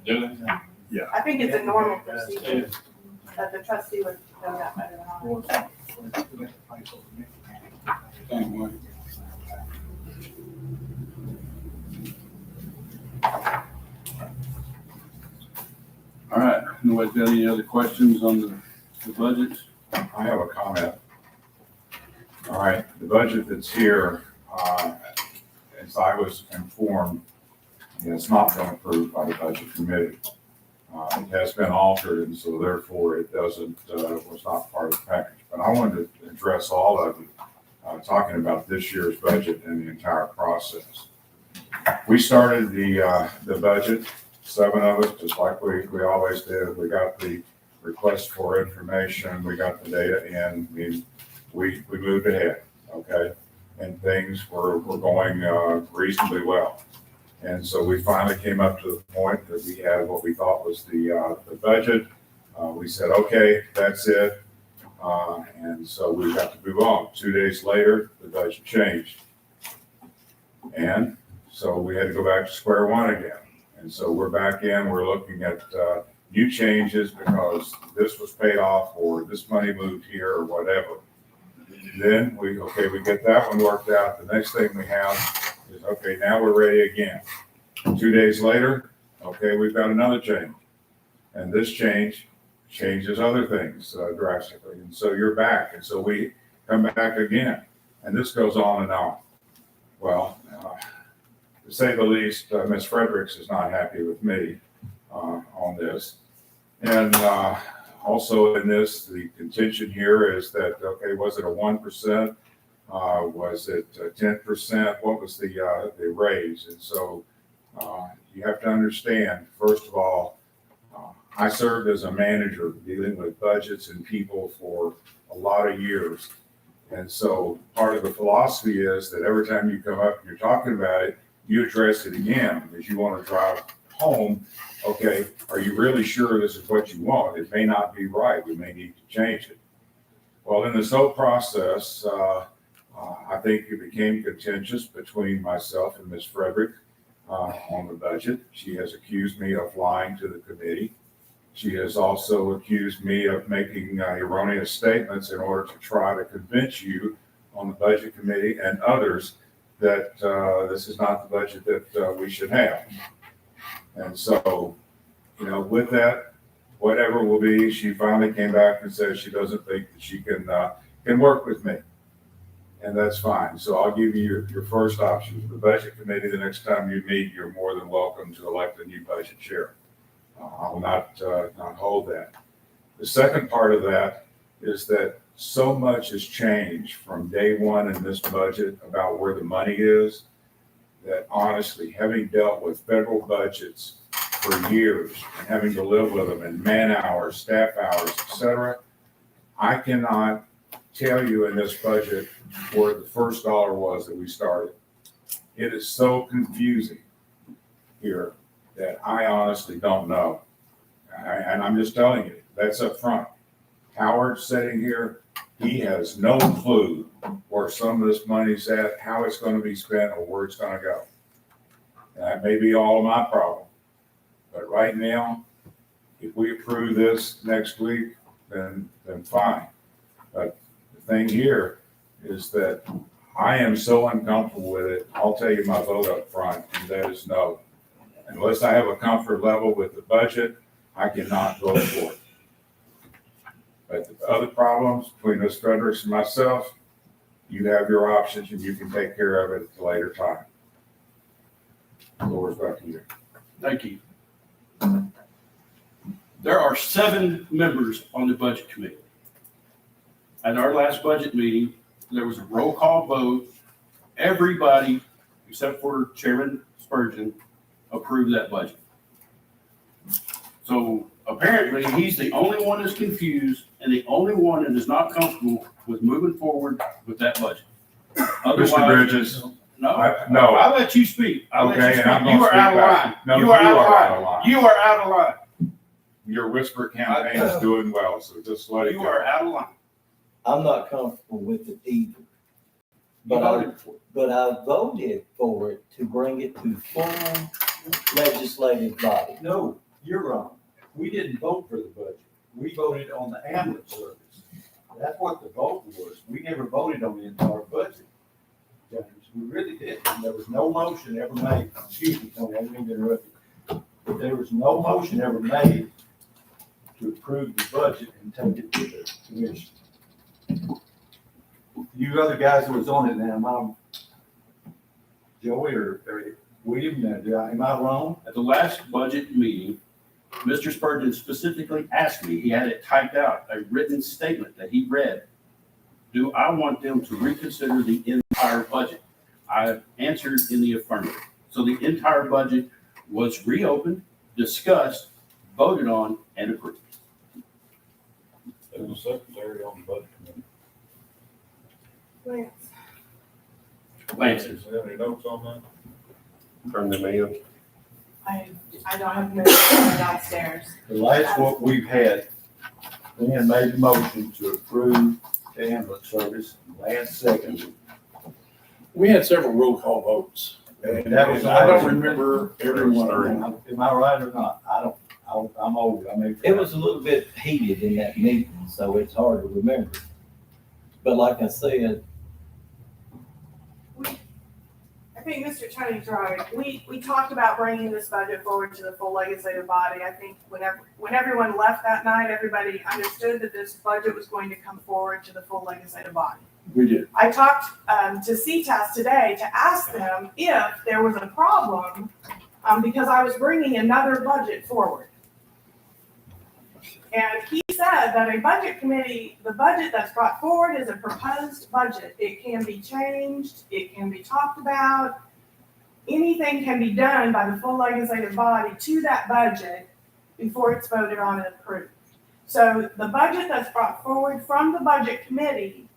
Do it? I think it's a normal procedure, that the trustee would know that better than I. Same way. All right, nobody's got any other questions on the budgets? I have a comment. All right, the budget that's here, as I was informed, has not been approved by the budget committee. It has been altered, and so therefore it doesn't, was not part of the package. But I wanted to address all of it, talking about this year's budget and the entire process. We started the budget, 7 of us, just like we always did. We got the request for information, we got the data in, we moved ahead, okay? And things were going reasonably well. And so we finally came up to the point that we had what we thought was the budget. We said, okay, that's it. And so we got to move on. 2 days later, the budget changed. And so we had to go back to square one again. And so we're back in, we're looking at new changes because this was paid off or this money moved here or whatever. Then we get that one worked out. The next thing we have is, okay, now we're ready again. 2 days later, okay, we've got another change. And this change changes other things drastically. And so you're back. And so we come back again. And this goes on and on. Well, to say the least, Ms. Fredericks is not happy with me on this. And also in this, the contention here is that, okay, was it a 1%? Was it 10%? What was the raise? And so you have to understand, first of all, I served as a manager dealing with budgets and people for a lot of years. And so part of the philosophy is that every time you come up and you're talking about it, you address it again because you want to drive home. Okay, are you really sure this is what you want? It may not be right. We may need to change it. Well, in this whole process, I think it became contentious between myself and Ms. Frederick on the budget. She has accused me of lying to the committee. She has also accused me of making erroneous statements in order to try to convince you on the budget committee and others that this is not the budget that we should have. And so, with that, whatever will be, she finally came back and said she doesn't think that she can work with me. And that's fine. So I'll give you your first option. The budget committee, the next time you meet, you're more than welcome to elect a new budget chair. I will not hold that. The second part of that is that so much has changed from day one in this budget about where the money is, that honestly, having dealt with federal budgets for years and having to live with them and man hours, staff hours, etc., I cannot tell you in this budget where the first dollar was that we started. It is so confusing here that I honestly don't know. And I'm just telling you, that's up front. Howard sitting here, he has no clue where some of this money's at, how it's going to be spent, or where it's going to go. And that may be all of my problem. But right now, if we approve this next week, then fine. But the thing here is that I am so uncomfortable with it. I'll tell you my vote up front, and that is no. Unless I have a comfort level with the budget, I cannot vote for it. But the other problems between Ms. Fredericks and myself, You have your options and you can take care of it at a later time. Floor is back to you. Thank you. There are 7 members on the budget committee. At our last budget meeting, there was a roll call vote. Everybody, except for Chairman Spurgeon, approved that budget. So apparently, he's the only one that's confused and the only one that is not comfortable with moving forward with that budget. Mr. Bridges, No, no. I'll let you speak. I'll let you Okay, speak. and I'm You gonna are speak out of back. line. No, You are out of of line. line. You are out of line. Your whisper campaign is doing well, so just let it You go. are out of line. I'm not comfortable with it either. You But I, voted for it. but I voted for it to bring it to full legislative body. No, you're wrong. We didn't vote for the budget. We voted on the ambulance service. That's what the vote was. We never voted on the entire budget. James, we really didn't. There was no motion ever made. Excuse me, Tony, I didn't mean to interrupt you. But there was no motion ever made to approve the budget and take it to the commission. You other guys that was on it now, Mom, Joey or William, am I wrong? At the last budget meeting, Mr. Spurgeon specifically asked me, he had it typed out, a written statement that he read. Do I want them to reconsider the entire budget? I answered in the affirmative. So the entire budget was reopened, discussed, voted on, and approved. There's a secretary on the budget committee. Lance, Is there any notes on that? Turn them in. I don't have minutes downstairs. The last what we've had, Lynn made the motion to approve the ambulance service, Lance seconded. We had several roll call votes. And that was, I don't remember every one of them. Am I right or not? I'm old, I may. It was a little bit heated in that meeting, so it's hard to remember. But like I said, I think Mr. Tony's right. We talked about bringing this budget forward to the full legislative body. I think when everyone left that night, everybody understood that this budget was going to come forward to the full legislative body. We did. I talked to CTAS today to ask them if there was a problem, because I was bringing another budget forward. And he said that a budget committee, the budget that's brought forward is a proposed budget. It can be changed, it can be talked about. Anything can be done by the full legislative body to that budget before it's voted on and approved. So the budget that's brought forward from the budget committee,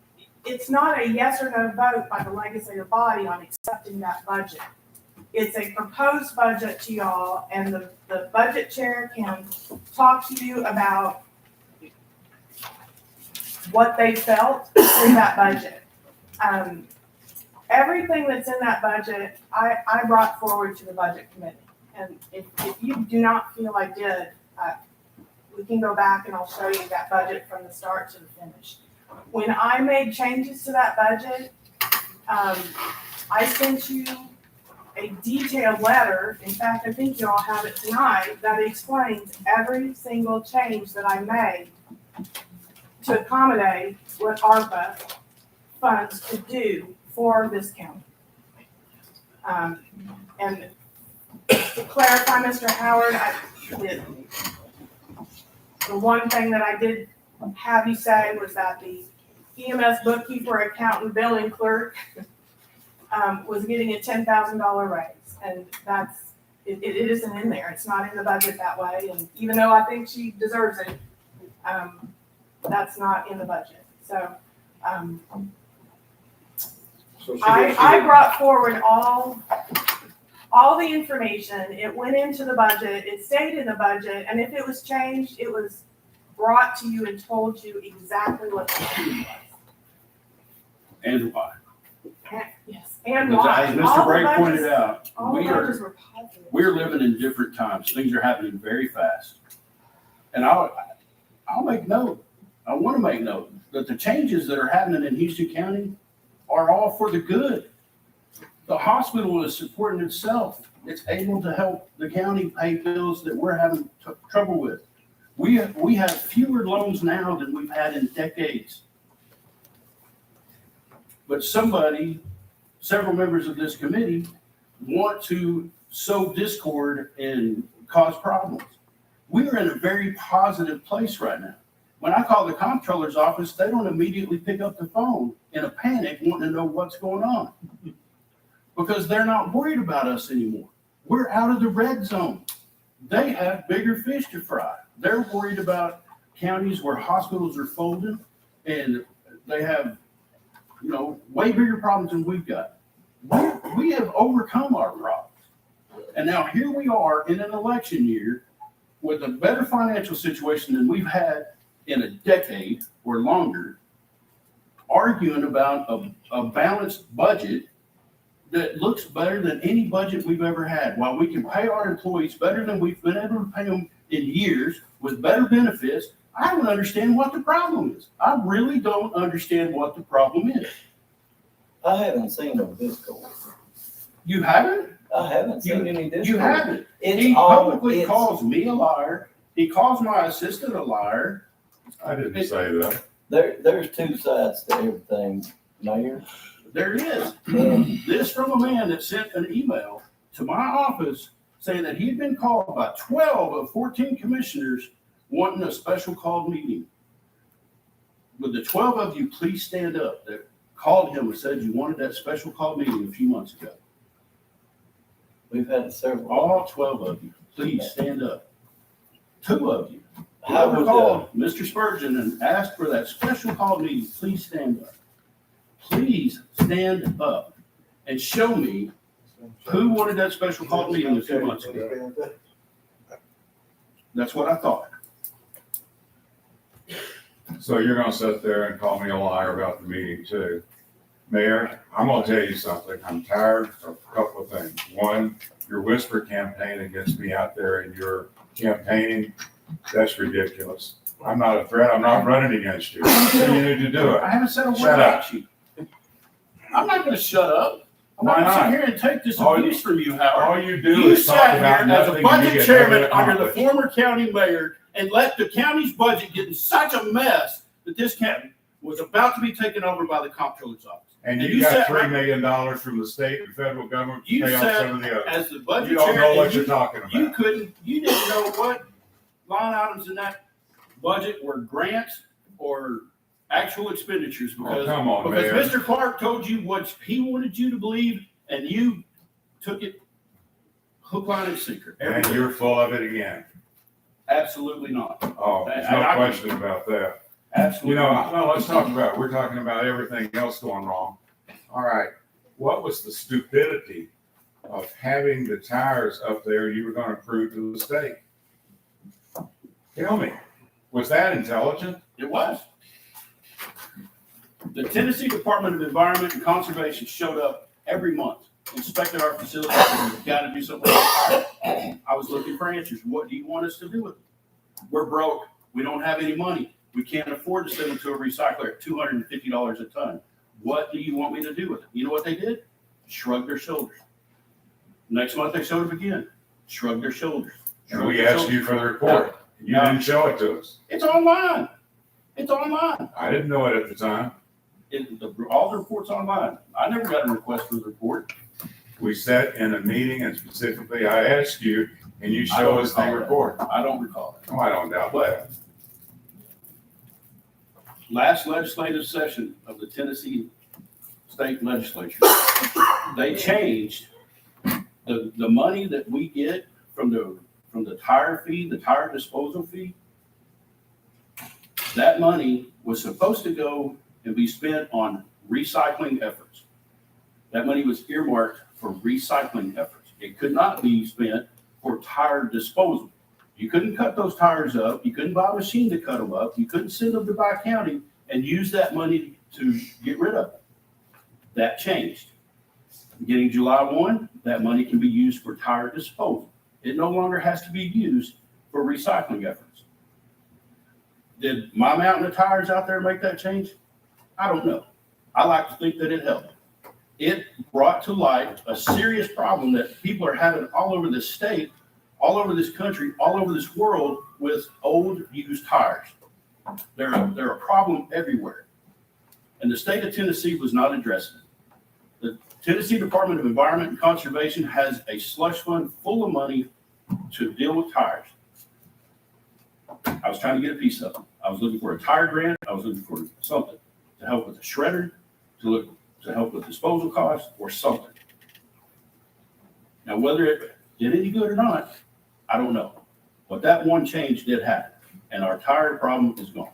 it's not a yes or no vote by the legislative body on accepting that budget. It's a proposed budget to y'all, and the budget chair can talk to you about what they felt in that budget. Everything that's in that budget, I brought forward to the budget committee. And if you do not feel I did, we can go back and I'll show you that budget from the start to the finish. When I made changes to that budget, I sent you a detailed letter. In fact, I think you all have it tonight, that explains every single change that I made to accommodate what ARPA funds could do for this county. And to clarify, Mr. Howard, the one thing that I did have you say was that the EMS bookkeeper, accountant, billing clerk was getting a $10,000 raise, and it isn't in there. It's not in the budget that way, and even though I think she deserves it, that's not in the budget. So I brought forward all the information. It went into the budget. It stayed in the budget, and if it was changed, it was brought to you and told you exactly what the change was. And why? Yes, and why. As Mr. Bray pointed out, All the budgets were positive. we're living in different times. Things are happening very fast. And I'll make note, I want to make note that the changes that are happening in Houston County are all for the good. The hospital is supporting itself. It's able to help the county pay bills that we're having trouble with. We have fewer loans now than we've had in decades. but several members of this committee want to sow discord and cause problems. We are in a very positive place right now. When I call the comptroller's office, they don't immediately pick up the phone in a panic wanting to know what's going on because they're not worried about us anymore. We're out of the red zone. They have bigger fish to fry. They're worried about counties where hospitals are folding and they have, way bigger problems than we've got. We have overcome our problems. And now here we are in an election year with a better financial situation than we've had in a decade or longer, arguing about a balanced budget that looks better than any budget we've ever had. While we can pay our employees better than we've been able to pay them in years with better benefits, I don't understand what the problem is. I really don't understand what the problem is. I haven't seen no discord. You haven't? I haven't seen any discord. You haven't. It's He all, publicly calls me a liar. He calls my assistant a liar. I didn't say that. there's two sides to everything, Mayor. There is. This from a man that sent an email to my office saying that he'd been called by 12 of 14 commissioners wanting a special called meeting. Would the 12 of you please stand up that called him and said you wanted that special called meeting a few months ago? We've had several. All 12 of you, please stand up. 2 of you. How Whoever would called Mr. Spurgeon and asked for that special called meeting, please stand up. Please stand up and show me who wanted that special called meeting a few months ago. That's what I thought. So you're gonna sit there and call me a liar about the meeting too. Mayor, I'm gonna tell you something. I'm tired of a couple of things. One, your whisper campaign against me out there and your campaigning, that's ridiculous. I'm not a threat. I'm not running against you. So you need to do it. I haven't said a word Shut up. about you. I'm not gonna shut up. I'm Why not gonna sit not? here and take this All abuse from you, Howard. All you do You is talk sat about here as a nothing and you budget get chairman nothing under the accomplished. former county mayor and let the county's budget get in such a mess that this county was about to be taken over by the comptroller's office. And and you you got sat $3 right- million from the state and federal government to You pay off sat some of the others. As the budget You don't chair, know what and you're talking you about. you didn't know what line items in that budget were grants or actual expenditures Oh, because come on, because Mayor. Mr. Clark told you what he wanted you to believe, and you took it hook, line, and sinker. And you're full of it again. Absolutely not. Oh, there's And no I- question about that. Absolutely You know, not. no, let's talk about, we're talking about everything else going wrong. All right, what was the stupidity of having the tires up there you were gonna prove to the state? Tell me, was that intelligent? It was. The Tennessee Department of Environment and Conservation showed up every month, inspected our facilities, and we've got to do something about it. I was looking for answers. What do you want us to do with it? We're broke. We don't have any money. We can't afford to send them to a recycler at $250 a ton. What do you want me to do with it? You know what they did? Shrugged their shoulders. Next month they showed up again. Shrugged their shoulders. And Shrugged we their asked you shoulders. for the report. You No. didn't show it to us. It's online. It's online. I didn't know it at the time. All the reports online. I never got a request for the report. We sat in a meeting and specifically I asked you and you I show don't us the recall that. report. I don't recall it. Oh, I don't doubt that. Last legislative session of the Tennessee State Legislature, they changed the money that we get from the tire fee, the tire disposal fee. That money was supposed to go and be spent on recycling efforts. That money was earmarked for recycling efforts. It could not be spent for tire disposal. You couldn't cut those tires up. You couldn't buy a machine to cut them up. You couldn't send them to Buy County and use that money to get rid of them. That changed. Beginning July 1, that money can be used for tire disposal. It no longer has to be used for recycling efforts. Did my mountain of tires out there make that change? I don't know. I like to think that it helped. It brought to light a serious problem that people are having all over this state, all over this country, all over this world with old used tires. They're a problem everywhere. and the state of Tennessee was not addressing it. The Tennessee Department of Environment and Conservation has a slush fund full of money to deal with tires. I was trying to get a piece of them. I was looking for a tire grant. I was looking for something to help with the shredder, to help with disposal costs or something. Now, whether it did any good or not, I don't know. But that one change did happen, and our tire problem is gone.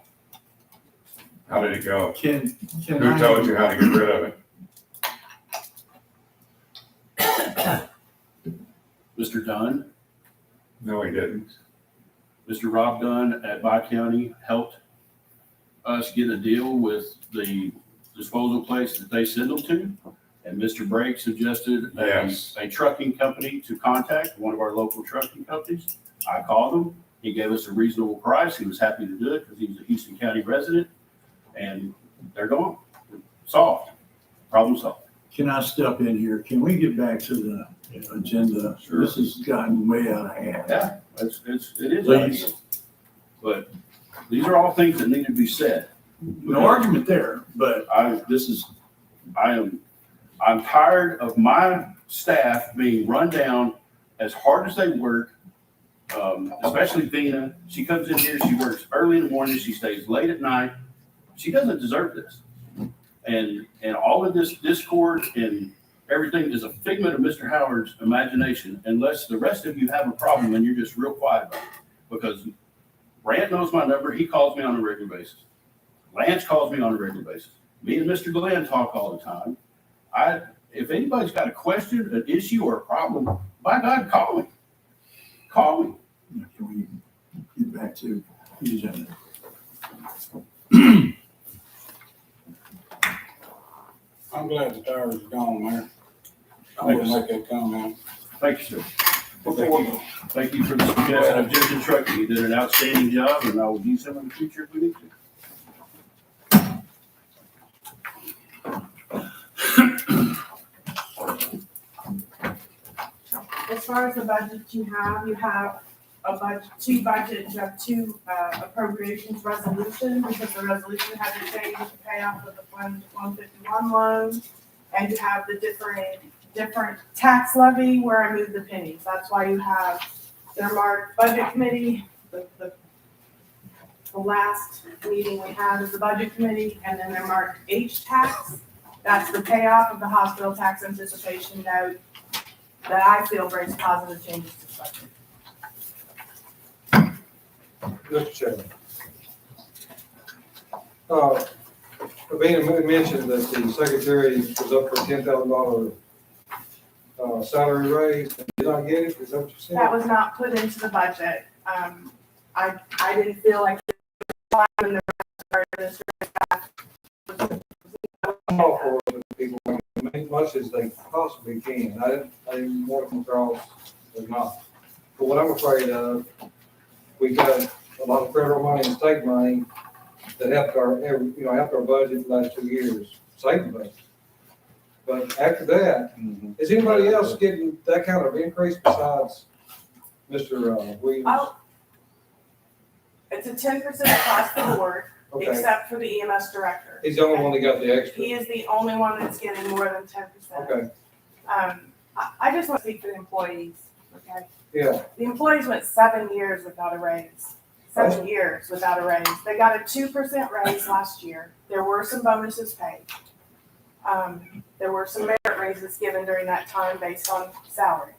How did it go? Can Who told you how to get rid of it? Mr. Dunn, No, he didn't. Mr. Rob Dunn at Bi County helped us get a deal with the disposal place that they send them to. And Mr. Brake suggested Yes. a trucking company to contact, one of our local trucking companies. I called him. He gave us a reasonable price. He was happy to do it because he's a Houston County resident. And they're gone. Solved. Problem solved. Can I step in here? Can we get back to the agenda? Sure. This has gotten way out of hand. Yeah, it is. Please. But these are all things that need to be said. No argument there, but I'm tired of my staff being run down as hard as they work. Especially Vina. She comes in here, she works early in the morning, she stays late at night. She doesn't deserve this. And all of this discord and everything is a figment of Mr. Howard's imagination, unless the rest of you have a problem and you're just real quiet about it. Because Rand knows my number, he calls me on a regular basis. Lance calls me on a regular basis. Me and Mr. Glenn talk all the time. If anybody's got a question, an issue, or a problem, by God, call me. Call me. can we get back to the agenda? I'm glad the tires are gone, Mayor. I want to make that comment. Thank you, sir. Thank you for the suggestion of Judicial Trucking. You did an outstanding job, and I will use him in the future if we need to. As far as the budget you have a budget, two budgets, you have two appropriations resolutions, because the resolution had to change the payoff of the 151 loan, and you have the different tax levy where I moved the pennies. That's why you have their marked budget committee, the last meeting we had is the budget committee, and then they're marked H tax. That's the payoff of the hospital tax anticipation note that I feel brings positive changes to the budget. Mr. Chairman. Ravina mentioned that the secretary was up for $10,000 salary raise. Did I get it? Is that what you said? That was not put into the budget. I didn't feel like it was fine when the rest of our administrative staff. All for it, people as much as they possibly can. I didn't want to come across as not. But what I'm afraid of, we got a lot of federal money and state money that helped our budget the last 2 years, saving budget. But after that, is anybody else getting that kind of increase besides Mr. Williams? Oh, it's a 10% across the board, Okay, except for the EMS director. he's the only one that got the extra. He is the only one that's getting more than 10%. Okay, I just want to speak for the employees, okay? yeah, The employees went 7 years without a raise. 7 years without a raise. They got a 2% raise last year. There were some bonuses paid. There were some merit raises given during that time based on salaries.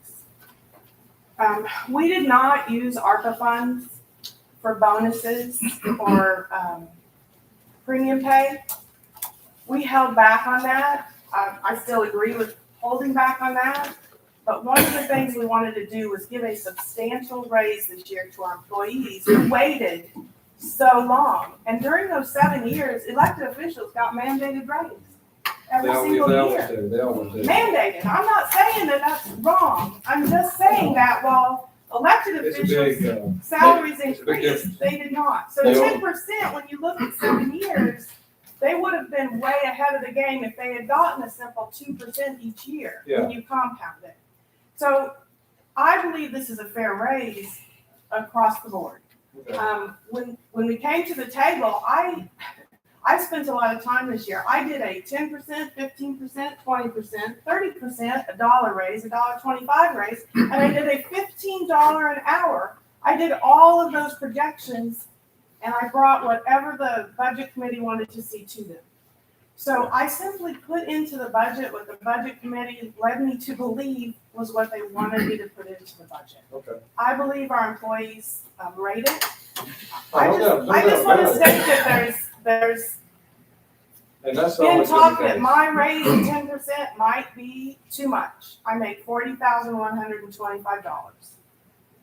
We did not use ARPA funds for bonuses or premium pay. We held back on that. I still agree with holding back on that. But one of the things we wanted to do was give a substantial raise this year to our employees who waited so long. And during those 7 years, elected officials got mandated raise every single year. They always do. Mandated. I'm not saying that that's wrong. I'm just saying that while elected It's a officials' big, salaries it's a big increased, they did not. So They 10%, when you look at 7 years, they would have been way ahead of the game if they had gotten a simple 2% each year when you compound it. So I believe this is a fair raise across the board. Okay. When we came to the table, I I spent a lot of time this year. I did a 10%, 15%, 20%, 30%, $1 raise, $1.25 raise, and I did a $15 an hour. I did all of those projections, and I brought whatever the budget committee wanted to see to them. So I simply put into the budget what the budget committee led me to believe was what they wanted me to put into the budget. Okay. I believe our employees rate it. Oh, no doubt, no I just doubt want to about it. state that there's And that's been always talk the that case. my raise of 10% might be too much. I make $40,125.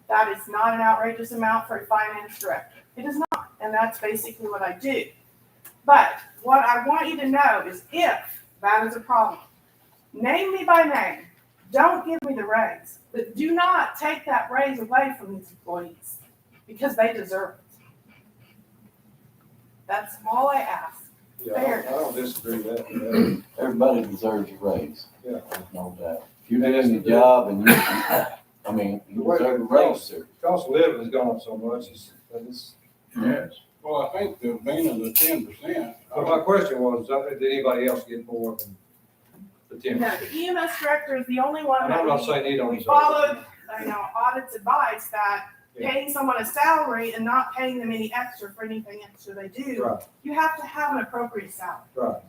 That is not an outrageous amount for a finance director. It is not, and that's basically what I do. But what I want you to know is if that is a problem, name me by name. Don't give me the raise, but do not take that raise away from these employees because they deserve it. That's all I ask. Yeah, I don't disagree with that. Everybody deserves a raise. Yeah. There's no doubt. If you're doing your job and you, I mean, you deserve a raise, sir. Cost of living has gone up so much, it's. Yes. Well, I think the being of the 10%. But my question was, did anybody else get more than the 10%? No, the EMS director is the only one And that I'm not saying he don't we deserve it. followed, audit's advice that Yeah. paying someone a salary and not paying them any extra for anything extra they do, Right, you have to have an appropriate salary. right.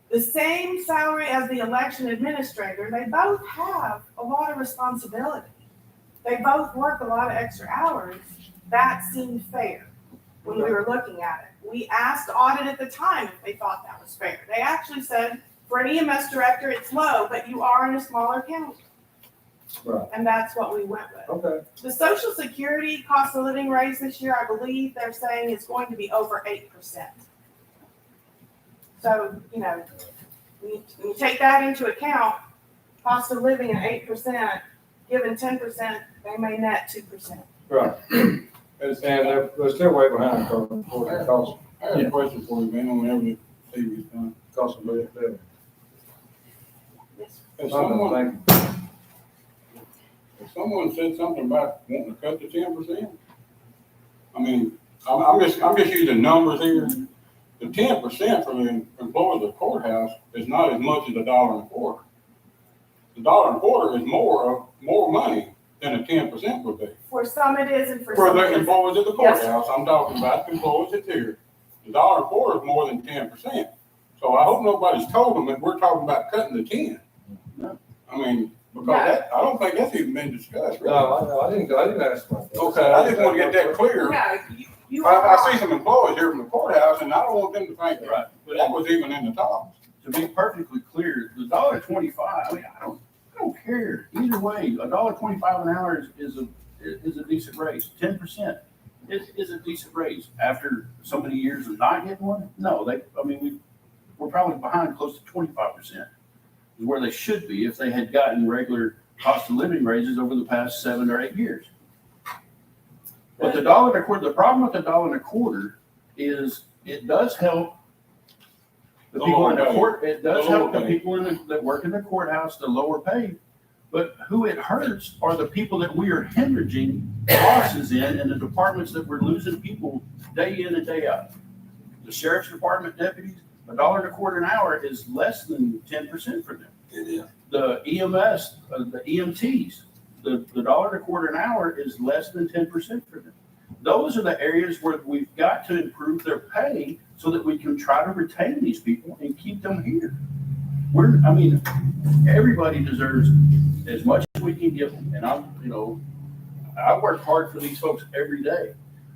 The same salary as the election administrator, they both have a lot of responsibility. They both work a lot of extra hours. That seemed fair when we were looking at it. We asked audit at the time if they thought that was fair. They actually said, for an EMS director, it's low, but you are in a smaller county. Right. And that's what we went with. Okay. The Social Security cost of living raise this year, I believe they're saying is going to be over 8%. So, when you take that into account, cost of living at 8%, given 10%, they may net 2%. Right. And they're still way behind for the cost, I got a question for you, man, whenever the TV's done. cost of living. Has someone said something about wanting to cut the 10%? I mean, I'm just using numbers here. The 10% for the employees of the courthouse is not as much as $1.25. The $1.25 is more money than a 10% would be. For some it is, and for For some the it isn't. employees of the Yes. courthouse, I'm talking about the employees that's here. The $1.25 is more than 10%. So I hope nobody's told them that we're talking about cutting the 10. No. I mean, because No. I don't think that's even been discussed, really. No, I didn't ask about that. Okay, I just want to get that clear. No, you I are. see some employees here from the courthouse, and I don't want them to think Right. that that was even in the talks. To be perfectly clear, the $1.25, I mean, I don't care. Either way, $1.25 an hour is a decent raise. 10% is a decent raise. After so many years of not getting one, no, we're probably behind close to 25%. Is where they should be if they had gotten regular cost of living raises over the past 7 or 8 years. But the $1.25, the problem with the $1.25 is it does help the people in the court, it does help the people that work in the courthouse, the lower pay. But who it hurts are the people that we are hemorrhaging losses in the departments that we're losing people day in and day out. The sheriff's department deputies, $1.25 an hour is less than 10% for them. It is. The EMS, the EMTs, the $1.25 an hour is less than 10% for them. Those are the areas where we've got to improve their pay so that we can try to retain these people and keep them here. Everybody deserves as much as we can give them. And I work hard for these folks every day,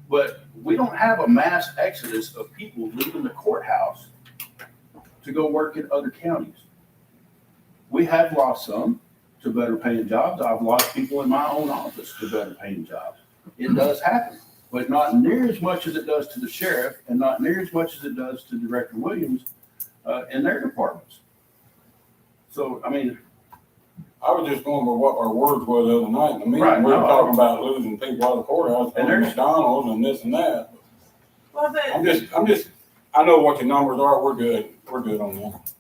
but we don't have a mass exodus of people leaving the courthouse to go work in other counties. We have lost some to better paying jobs. I've lost people in my own office to better paying jobs. It does happen, but not near as much as it does to the sheriff and not near as much as it does to Director Williams in their departments. So, I was just going by what our words were the other night in the meeting. Right, We were no, talking about losing people out of the courthouse, And and there's- McDonald's and this and that. Well, I know what your numbers are. We're good on that.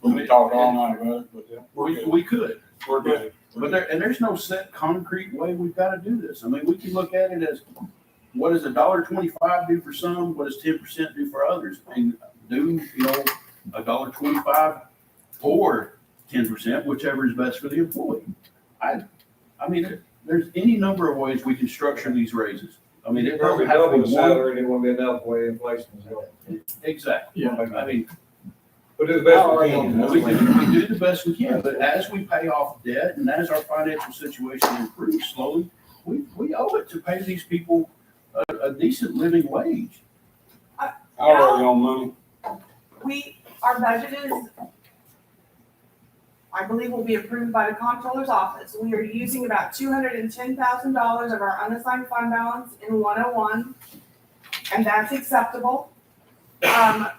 We can talk all night about it, but we're good. we could. We're good. But there's no set concrete way we've got to do this. We can look at it as what does $1.25 do for some? What does 10% do for others? And do, $1.25 or 10%, whichever is best for the employee. I mean, there's any number of ways we can structure these raises. I mean, it Probably doesn't have to double be the one. salary, it won't be enough the way inflation is going. Exactly. Yeah. I mean, But do the best we can. we do the best we can, but as we pay off debt and as our financial situation improves slowly, we owe it to pay these people a decent living wage. I already on money. Our budget is, I believe, will be approved by the comptroller's office. We are using about $210,000 of our unassigned fund balance in 101, and that's acceptable.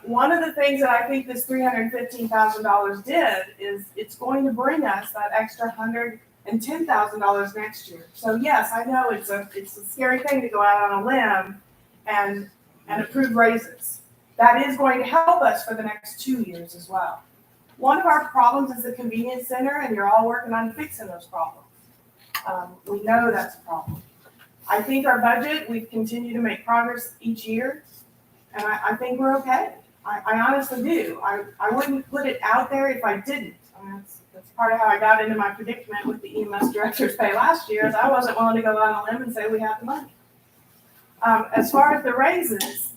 One of the things that I think this $315,000 did is it's going to bring us that extra $110,000 next year. So yes, I know it's a scary thing to go out on a limb and approve raises. That is going to help us for the next 2 years as well. One of our problems is the convenience center, and you're all working on fixing those problems. We know that's a problem. I think our budget, we've continued to make progress each year, and I think we're okay. I honestly do. I wouldn't put it out there if I didn't. I mean, that's part of how I got into my predicament with the EMS director's pay last year, is I wasn't willing to go out on a limb and say we have the money. As far as the raises,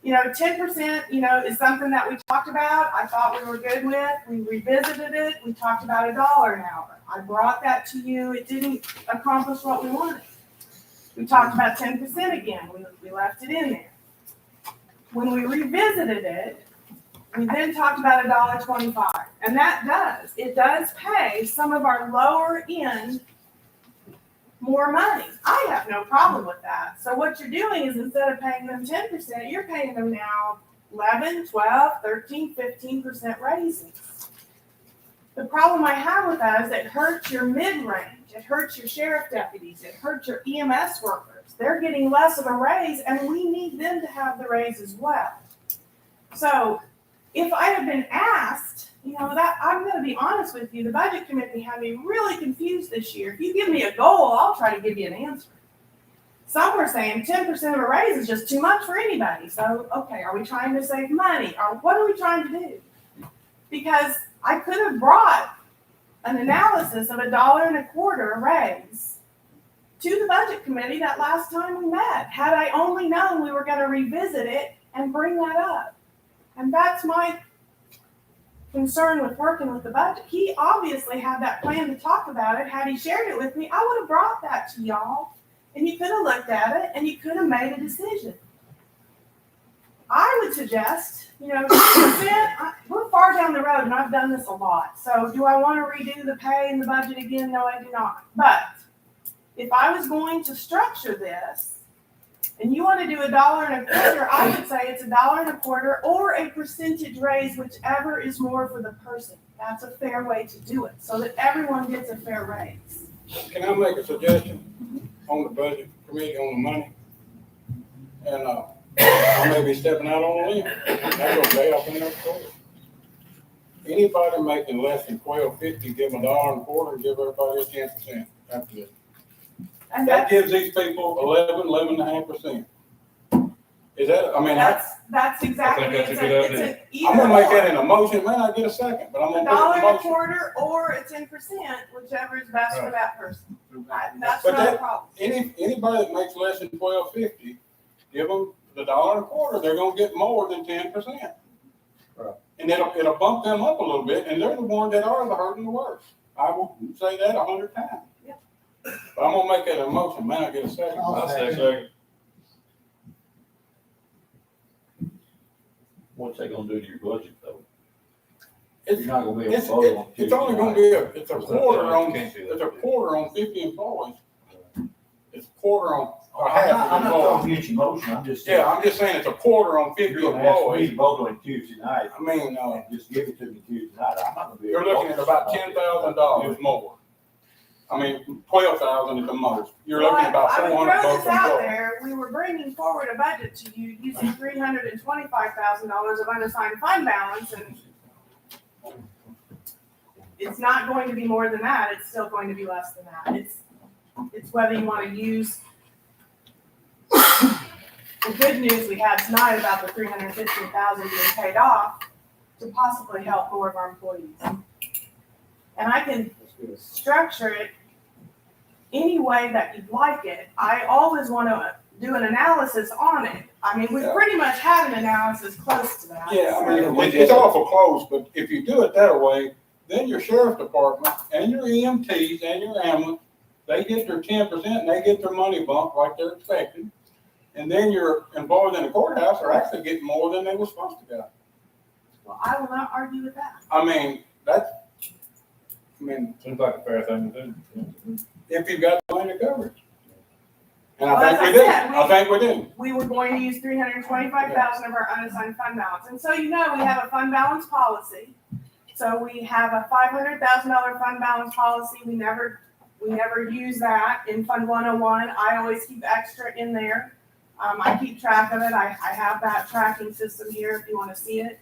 10%, is something that we talked about. I thought we were good with. We revisited it. We talked about $1 an hour. I brought that to you. It didn't accomplish what we wanted. We talked about 10% again. We left it in there. When we revisited it, we then talked about $1.25. And it does pay some of our lower end more money. I have no problem with that. So what you're doing is instead of paying them 10%, you're paying them now 11, 12, 13, 15% raises. The problem I have with that is it hurts your mid-range. It hurts your sheriff deputies. It hurts your EMS workers. They're getting less of a raise, and we need them to have the raise as well. So if I had been asked, that I'm going to be honest with you, the budget committee had me really confused this year. If you give me a goal, I'll try to give you an answer. Some were saying 10% of a raise is just too much for anybody. So, okay, are we trying to save money? Or what are we trying to do? Because I could have brought an analysis of $1.25 raise to the budget committee that last time we met, had I only known we were going to revisit it and bring that up. And that's my concern with working with the budget. He obviously had that plan to talk about it. Had he shared it with me, I would have brought that to y'all, and you could have looked at it and you could have made a decision. I would suggest, 10%, we're far down the road and I've done this a lot. So do I want to redo the pay and the budget again? No, I do not. But if I was going to structure this, and you want to do $1.25, I would say it's $1.25 or a percentage raise, whichever is more for the person. That's a fair way to do it, so that everyone gets a fair raise. Can I make a suggestion on the budget committee on the money? And I may be stepping out on a limb. That's okay, I've been there before. Anybody making less than $12.50, give them $1.25 and give everybody 10%. That's it. And That gives these people 11.5%. Is that, I mean, that's exactly, I think that's a good idea. I'm gonna make that in a motion, man, I get a second, but I'm gonna put it in a motion. $1.25 or a 10%, whichever is best for that person. That's But not a problem. Anybody that makes less than $12.50, give them the $1.25, they're gonna get more than 10%. Right. And it'll bump them up a little bit, and they're the ones that are the hurting the worst. I will say that 100 times. Yep. But I'm gonna make that a motion, man, I get a second. I'll say second. What's that gonna do to your budget, though? It's, You're not gonna be able to vote on it's only gonna be it's a quarter on 50 employees. It's a quarter on, or half I'm of not employees. talking against your motion, I'm just saying. Yeah, I'm just saying it's a quarter on 50 You're gonna ask me employees. to vote on it Tuesday night, I mean, just give it to me Tuesday night, I'm not gonna be. you're able to looking at vote. about $10,000 more. I mean, 12,000 at the most. You're looking at about I would 400 throw bucks this a out employee. there, we were bringing forward a budget to you using $325,000 of unassigned fund balance, and it's not going to be more than that, it's still going to be less than that. It's whether you want to use the good news we had tonight about the $315,000 being paid off to possibly help more of our employees. And I can structure it any way that you'd like it. I always want to do an analysis on it. I mean, we pretty much had an analysis close to that. Yeah, I mean, it's awful close, but if you do it that way, then your sheriff's department and your EMTs and your ambulance, they get their 10% and they get their money bump like they're expected. And then your employees in the courthouse are actually getting more than they were supposed to get. Well, I will not argue with that. I mean, Seems like a fair thing to do. if you've got the money to cover it. And Well, I think as we I do. said, I think we do. We were going to use $325,000 of our unassigned fund balance. And so, you know, we have a fund balance policy. So we have a $500,000 fund balance policy. We never use that in Fund 101. I always keep extra in there. I keep track of it. I have that tracking system here if you want to see it.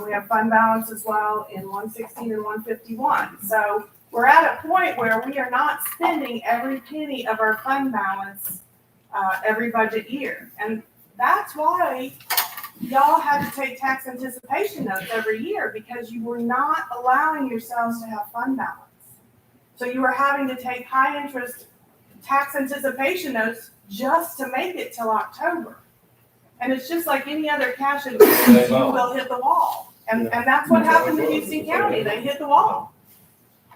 We have fund balance as well in 116 and 151. So we're at a point where we are not spending every penny of our fund balance every budget year. And that's why y'all had to take tax anticipation notes every year, because you were not allowing yourselves to have fund balance. So you were having to take high interest tax anticipation notes just to make it till October. And it's just like any other cash advance, you will hit the wall. And that's what happened to Houston County. They hit the wall.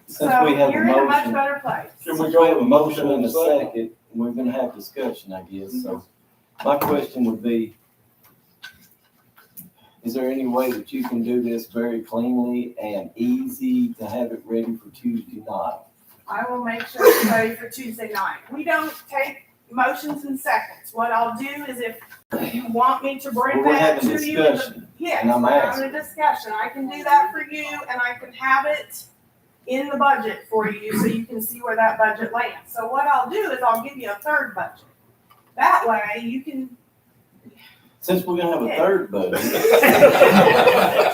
Since So we have a you're in a much motion, better place. Can since we have a motion and a second, we're gonna have discussion, I guess. So my question would be, is there any way that you can do this very cleanly and easy to have it ready for Tuesday night? I will make sure it's ready for Tuesday night. We don't take motions in seconds. What I'll do is if you want me to bring Well, we're that having to you, in the- discussion, yes, and I'm we're having a discussion. I can do that for you, and I can have it in the budget for you so you can see where that budget lands. So what I'll do is I'll give you a third budget. That way you can. Since we're gonna have a third budget.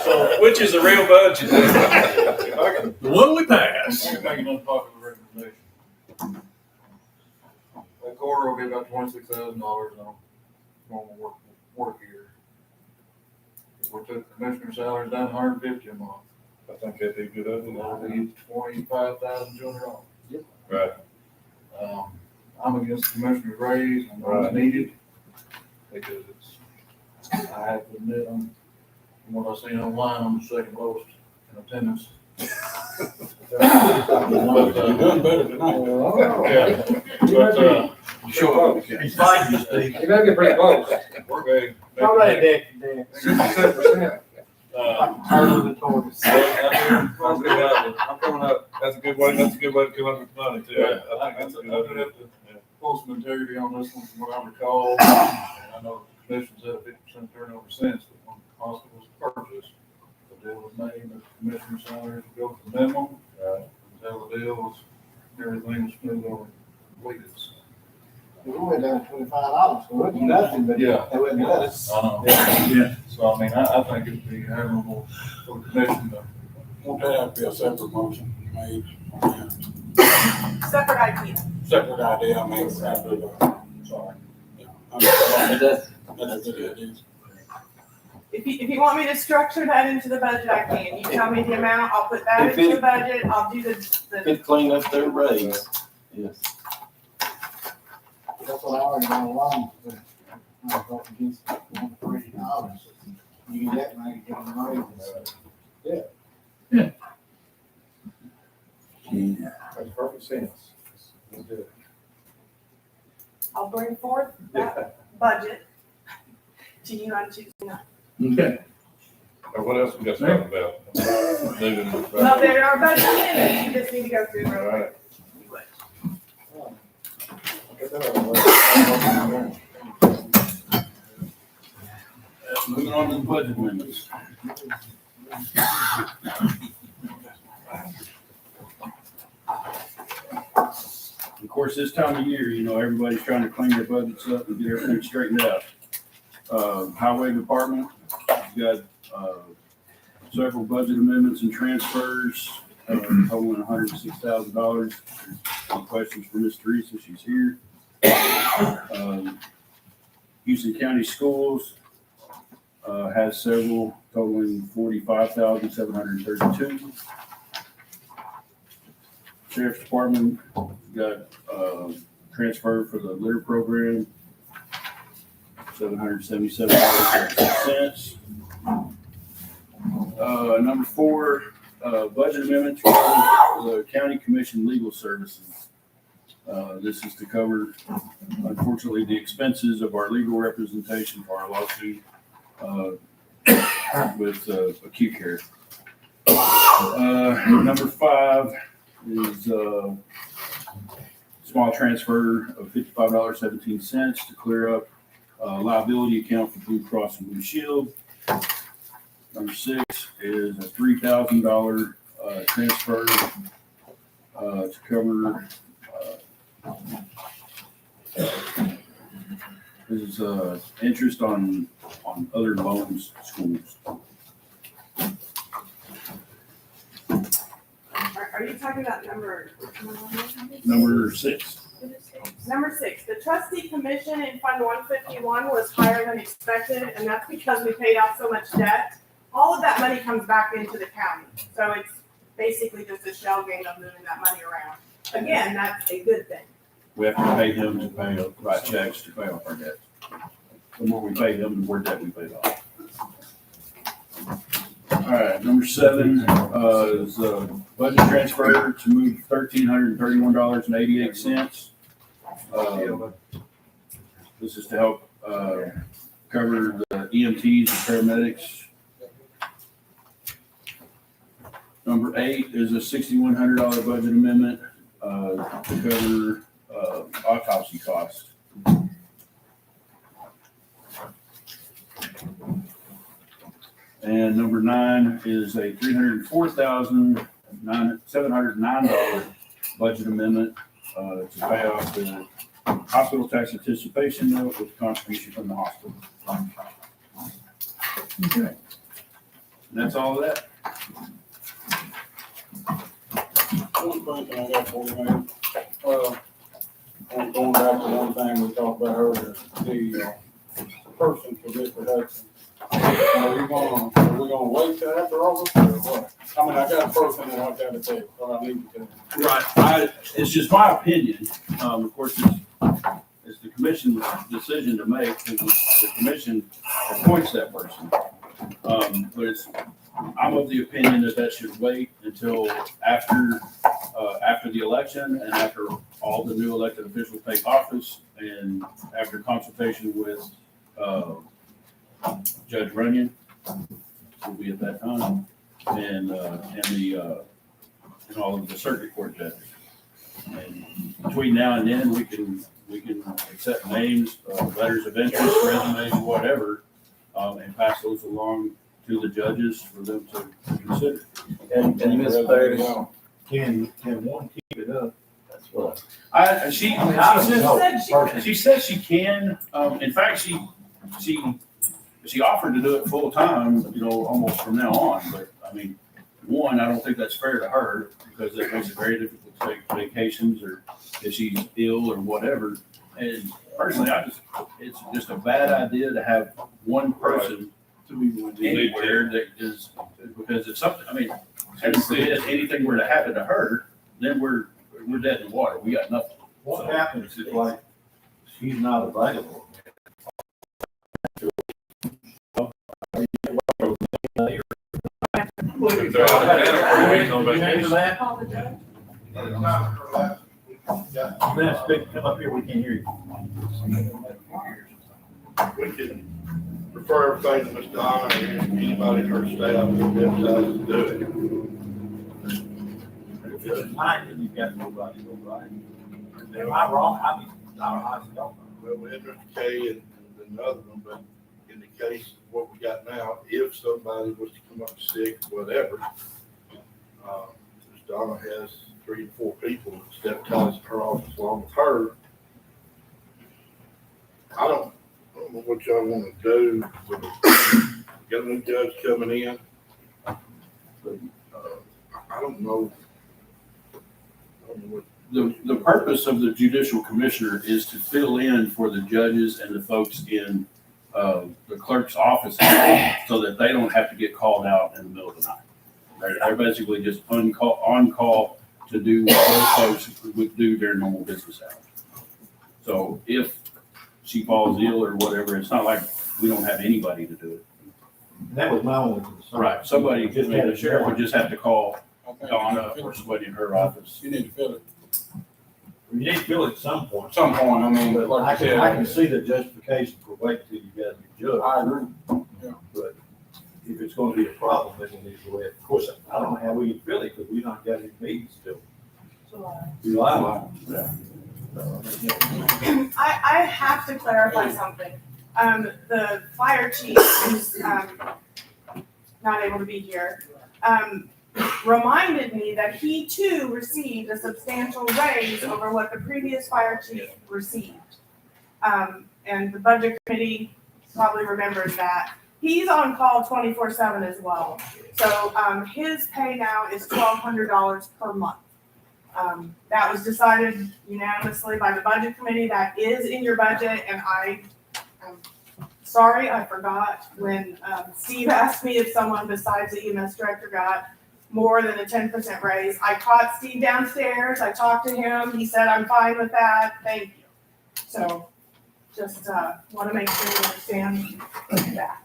So, which is the real budget? The one we passed. I can make an unpopular recommendation. That quarter will be about $26,000 on normal work year. If we took commissioner salaries down $150 a month, I think that'd be a good that'll idea. be $25,200. Right. I'm against the commissioner's raise, I know it's needed, because I have to admit, from what I've seen online, I'm the second lowest in attendance. You're doing better tonight. Yeah, but, He's fine, you Steve. You better get pretty close. we're going. All right, Dick. 67%. Harder than tortoise. I'm coming up. That's a good way to come up with money too. I think that's a good idea. Pull some integrity on this one from what I recall. I know the commission's had a 50% turnover since, but when the hospital was purchased, the deal was made that the commissioner's salary would go to the minimum. Until the deal was, everything was smooth over completed. We went down to $25, so it was nothing, but Yeah. they wouldn't let us. I know. Yeah. So I mean, I think it'd be admirable for the commission to. Won't that have to be a separate motion made? Separate idea. Separate idea, I mean, separate, sorry. Yeah, That's That's a good idea. If you want me to structure that into the budget, I can. You tell me the amount, I'll put that If into it- the budget. I'll do the could clean up their raise, yes. That's what I already got along with. I thought against $3. You can get money, get them raises. Makes perfect sense. We'll do it. I'll bring forth that budget to you on Tuesday night. Okay. Or what else we got to talk about? Moving. Well, there are budget minutes, you just need to go through All real right. quick. Moving on to the budget amendments. Of course, this time of year, you know, everybody's trying to clean their budgets up and get everything straightened out. Highway Department, we've got, several budget amendments and transfers, totaling $106,000. Any questions for Ms. Teresa? She's here. Houston County Schools has several totaling $45,732. Sheriff's Department got transfer for the litter program, $777.06. Number 4, budget amendment to cover the county commission legal services. This is to cover, unfortunately, the expenses of our legal representation for our lawsuit with acute care. Number 5 is small transfer of $55.17 to clear up liability account for Blue Cross and Blue Shield. Number 6 is a $3,000 transfer to cover is interest on other loans schools. Are you talking about number 6. Number 6, the trustee commission in Fund 151 was higher than expected, and that's because we paid off so much debt. All of that money comes back into the county, so it's basically just a shell game of moving that money around. Again, that's a good thing. We have to pay them to write checks to pay off our debt. The more we pay them, the more debt we pay off. All right, number 7 is budget transfer to move $1,331.88. This is to help cover the EMTs and paramedics. Number 8 is a $6,100 budget amendment to cover autopsy costs. And number 9 is a $304,709 budget amendment to pay off the hospital tax anticipation note with contribution from the hospital. Okay. And that's all of that. One thing I got for you, man. Going back to one thing we talked about earlier, the person for Mr. Hudson. Are we gonna wait till after August or what? I mean, I got a person that I gotta take, what I need to do. Right. It's just my opinion. Of course, it's the commission's decision to make, because the commission appoints that person. But I'm of the opinion that should wait until after the election and after all the new elected officials take office and after consultation with Judge Runyon will be at that time, and all of the circuit court judges. And between now and then, we can accept names, letters of interest, resumes, whatever, and pass those along to the judges for them to consider. And Ms. Paris, can one keep it up? That's what. She says she can. In fact, she offered to do it full time, almost from now on. But I mean, one, I don't think that's fair to her, because that makes it very difficult to take vacations or if she's ill or whatever. And personally, it's just a bad idea to have one person anywhere that is, because if something, I mean, if anything were to happen to her, then we're dead in the water. We got nothing. What happens if like she's not available? Come up here, we can't hear you. We can refer everything to Ms. Donna or anybody in her staff who decides to do it. If it's mine, then you've got nobody, right? Am I wrong? I mean, I don't know. Well, we had Mr. K and another one, but in the case of what we got now, if somebody was to come up sick, whatever, Ms. Donna has 3 to 4 people that deputize her office along with her. I don't know what y'all want to do with got a new judge coming in. But I don't know what the purpose of the judicial commissioner is to fill in for the judges and the folks in the clerk's office so that they don't have to get called out in the middle of the night. They're basically just on call to do what those folks would do during normal business hours. So if she falls ill or whatever, it's not like we don't have anybody to do it. That was my only concern. Right, somebody, Just I mean, the sheriff would just have to call I think Donna or somebody in her office. you need to fill it You need to fill it at some point. at some point. I mean, But like I I can said, see the justification for waiting till you guys get judged. I agree. But if it's gonna be a problem, then we need to go ahead. Of course, I don't know how we can fill it, because we not got any meetings still. July. Yeah. I have to clarify something. The fire chief who's, not able to be here, reminded me that he too received a substantial raise over what the previous fire chief received. And the budget committee probably remembers that. He's on call 24/7 as well. So, his pay now is $1,200 per month. That was decided unanimously by the budget committee. That is in your budget, and I'm sorry, I forgot when, Steve asked me if someone besides the EMS director got more than a 10% raise. I caught Steve downstairs, I talked to him, he said, I'm fine with that, thank you. So, just, wanna make sure you understand that.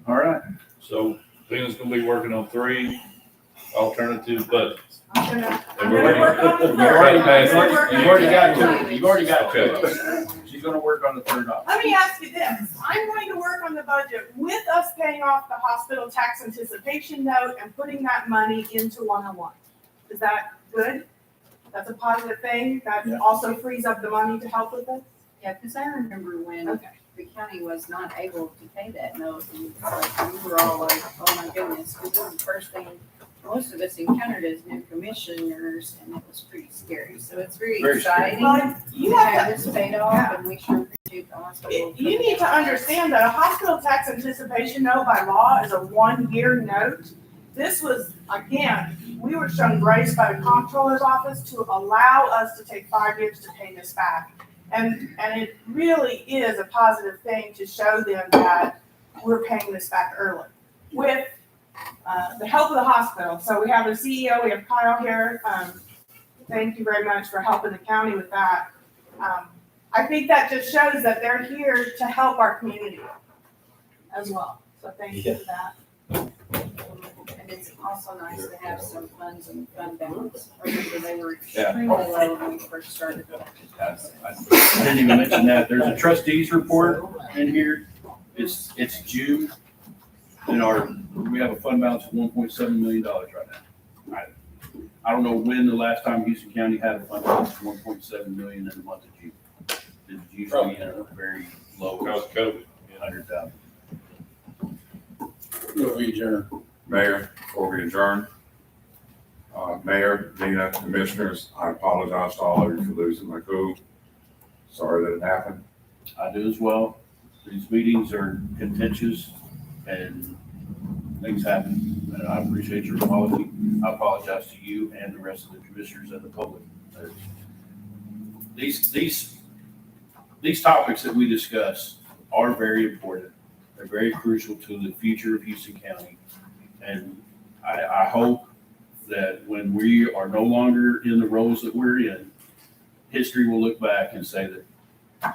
All right. So Tina's gonna be working on 3 alternative budgets. I'm gonna And we're work on the You've third. already I'm gonna work on You've already the got third. two. You've already got two. Okay. She's gonna work on the third option. Let me ask you this, I'm going to work on the budget with us paying off the hospital tax anticipation note and putting that money into 101. Is that good? That's a positive thing, that Yeah. also frees up the money to help with it? Yeah, because I remember when Okay. the county was not able to pay that note, and like, we were all like, oh my goodness, because this is the first thing most of us encountered as new commissioners, and it was pretty scary. So it's very Very scary. exciting Well, to you have have this paid off, and we sure appreciate the hospital. You need to understand that a hospital tax anticipation note by law is a 1-year note. This was, again, we were shown grace by the comptroller's office to allow us to take 5 years to pay this back. And it really is a positive thing to show them that we're paying this back early with the help of the hospital. So we have the CEO, we have Kyle here. Thank you very much for helping the county with that. I think that just shows that they're here to help our community as well. So thank you for that. And it's also nice to have some funds in fund balance. I remember they were Yeah. extremely low when we first started. I didn't even mention that. There's a trustees report in here. It's June. And we have a fund balance of $1.7 million right now. I don't know when the last time Houston County had a fund balance of $1.7 million in the month of June. It's usually in a very low, Because of COVID. 100,000. We'll adjourn. Mayor, before we adjourn, Mayor, Dina, commissioners, I apologize to all of you for losing my cool. Sorry that it happened. I do as well. These meetings are contentious and things happen. And I appreciate your apology. I apologize to you and the rest of the commissioners and the public. These topics that we discuss are very important. They're very crucial to the future of Houston County. And I hope that when we are no longer in the roles that we're in, history will look back and say that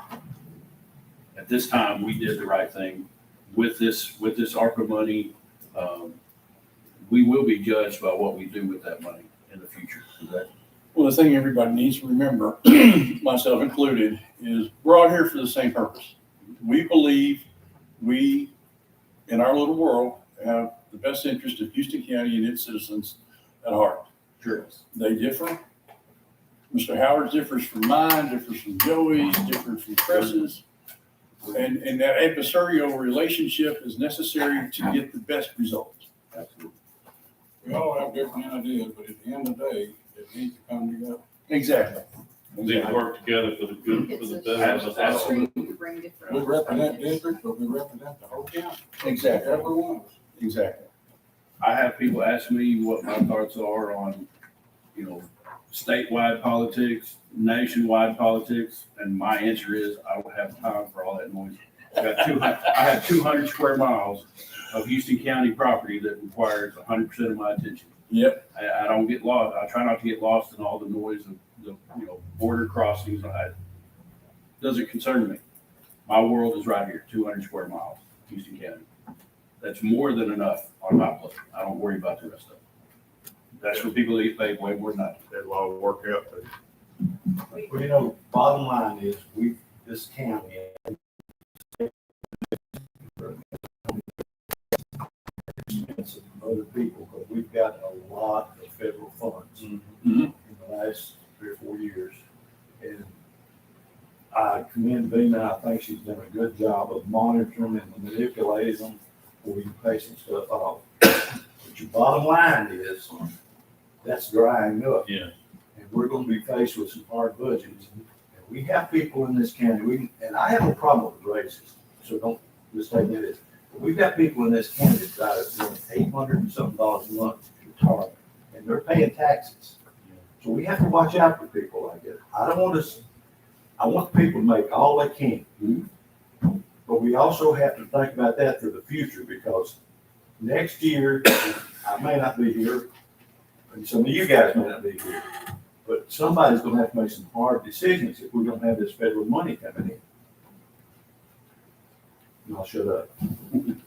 at this time, we did the right thing with this ARPA money. We will be judged by what we do with that money in the future. Well, the thing everybody needs to remember, myself included, is we're all here for the same purpose. We believe we, in our little world, have the best interest of Houston County and its citizens at heart. Sure. They differ. Mr. Howard differs from mine, differs from Joey's, differs from Chris's. And that adversarial relationship is necessary to get the best results. Absolutely. We all have different ideas, but at the end of the day, it needs to come together. Exactly. Need to work together for the good, for the better of us all. Absolutely. Bring different We represent districts, but we represent the whole county. Exactly. Everyone. Exactly. I have people ask me what my thoughts are on, statewide politics, nationwide politics, and my answer is I don't have time for all that noise. I have 200 square miles of Houston County property that requires 100% of my attention. Yep. I don't get lost. I try not to get lost in all the noise of the, border crossings. It doesn't concern me. My world is right here, 200 square miles, Houston County. That's more than enough on my plate. I don't worry about the rest of it. That's for people that get paid way more than I do. That'll all work out. Well, bottom line is, this county, expensive from other people, but we've got a lot of federal funds in the last 3 or 4 years. And I commend Vina. I think she's done a good job of monitoring and manipulating them before we can pay some stuff off. But your bottom line is, that's drying up. Yeah. And we're gonna be faced with some hard budgets. And we have people in this county, and I have no problem with raises, so don't mistake me this. But we've got people in this county that are $800 and something a month retired, and they're paying taxes. So we have to watch out for people like that. I want people to make all they can. But we also have to think about that for the future, because next year, I may not be here, and some of you guys may not be here, but somebody's gonna have to make some hard decisions if we don't have this federal money coming in. And I'll shut up. Well,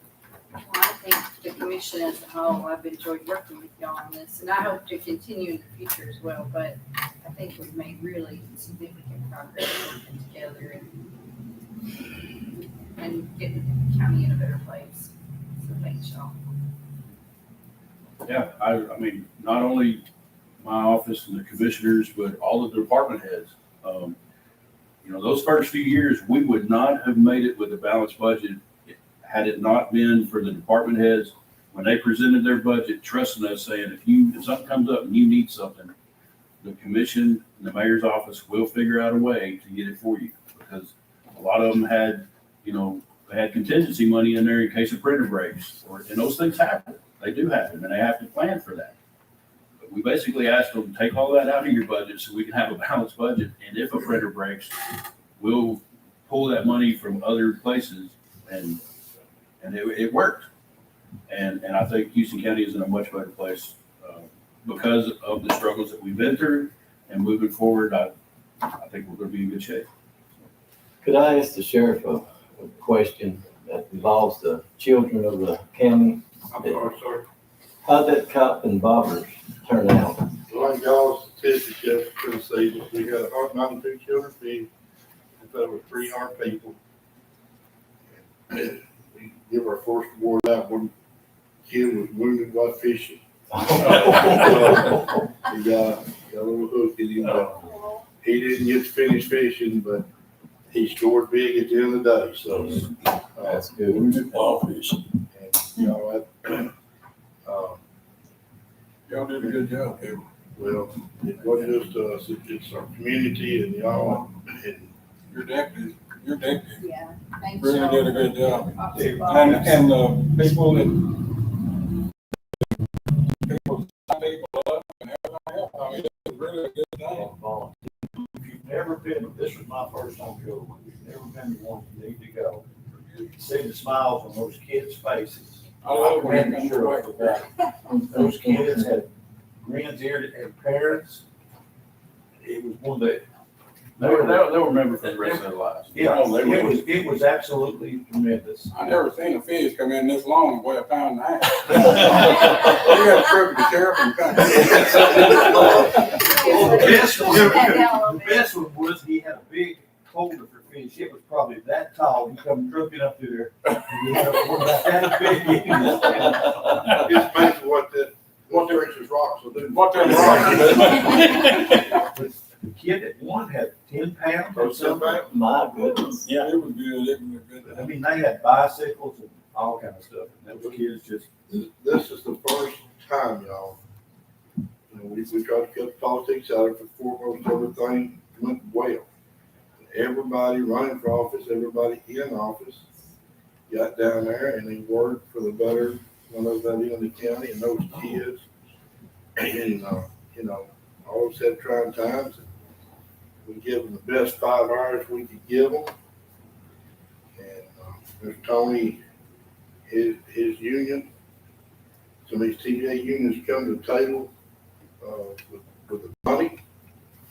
I think the commission as a whole, I've enjoyed working with y'all on this, and I hope to continue in the future as well, but I think we've made really significant progress working together and getting the county in a better place. So thanks, y'all. Yeah, I mean, not only my office and the commissioners, but all of the department heads. Those first few years, we would not have made it with a balanced budget had it not been for the department heads when they presented their budget, trusting us, saying, if something comes up and you need something, the commission and the mayor's office will figure out a way to get it for you. Because a lot of them had, they had contingency money in there in case a printer breaks, and those things happen. They do happen, and they have to plan for that. But we basically asked them to take all that out of your budget so we can have a balanced budget. And if a printer breaks, we'll pull that money from other places, and it worked. And I think Houston County is in a much better place because of the struggles that we've been through. And moving forward, I think we're going to be in good shape. Could I ask the sheriff a question that involves the children of the county? I'm sorry, sir. How'd that cop and bobbers turn out? Like y'all's statistics yesterday say that we had 192 children feed, and there were 300 people. And we give our first award out when kid was wounded while fishing. He got a little hook in him. He didn't get to finish fishing, but he scored big at the end of the day, so. That's good. Wounded while fishing. And, Y'all did a good job, Kevin. well, it wasn't just us, it's our community and y'all, and Your deputy. Yeah, thanks, Really y'all. did a good job. Officer Bob. And the people up and everything else, I mean, it was really a good thing. If you've never been, this was my first time going, if you've never been to one, you need to go. You can see the smiles on those kids' faces. I love when commend you the come sheriff for that. Those kids had grins ear to their parents. It was one that. They'll remember for the rest of their lives. Yeah, it was absolutely tremendous. I never seen a fish come in this long and weigh a pound and a half. You got a trip to the sheriff and come. The best one was he had a big holder for fish. It was probably that tall. He come dripping up to there. And he had one about that big. it's amazing what the Richards rocks will do. What them rocks. The kid that won had 10 pounds or something. My goodness. Yeah, it was good. It was a good. I mean, they had bicycles and all kind of stuff. And those kids just. This is the first time, y'all. We tried to cut politics out of it before most everything went well. Everybody running for office, everybody in office got down there and they worked for the better knows that in the county and knows kids. And, all of us had trying times. We give them the best 5 hours we could give them. And, Mr. Tony, his union, some of these TVA unions come to the table, with the money.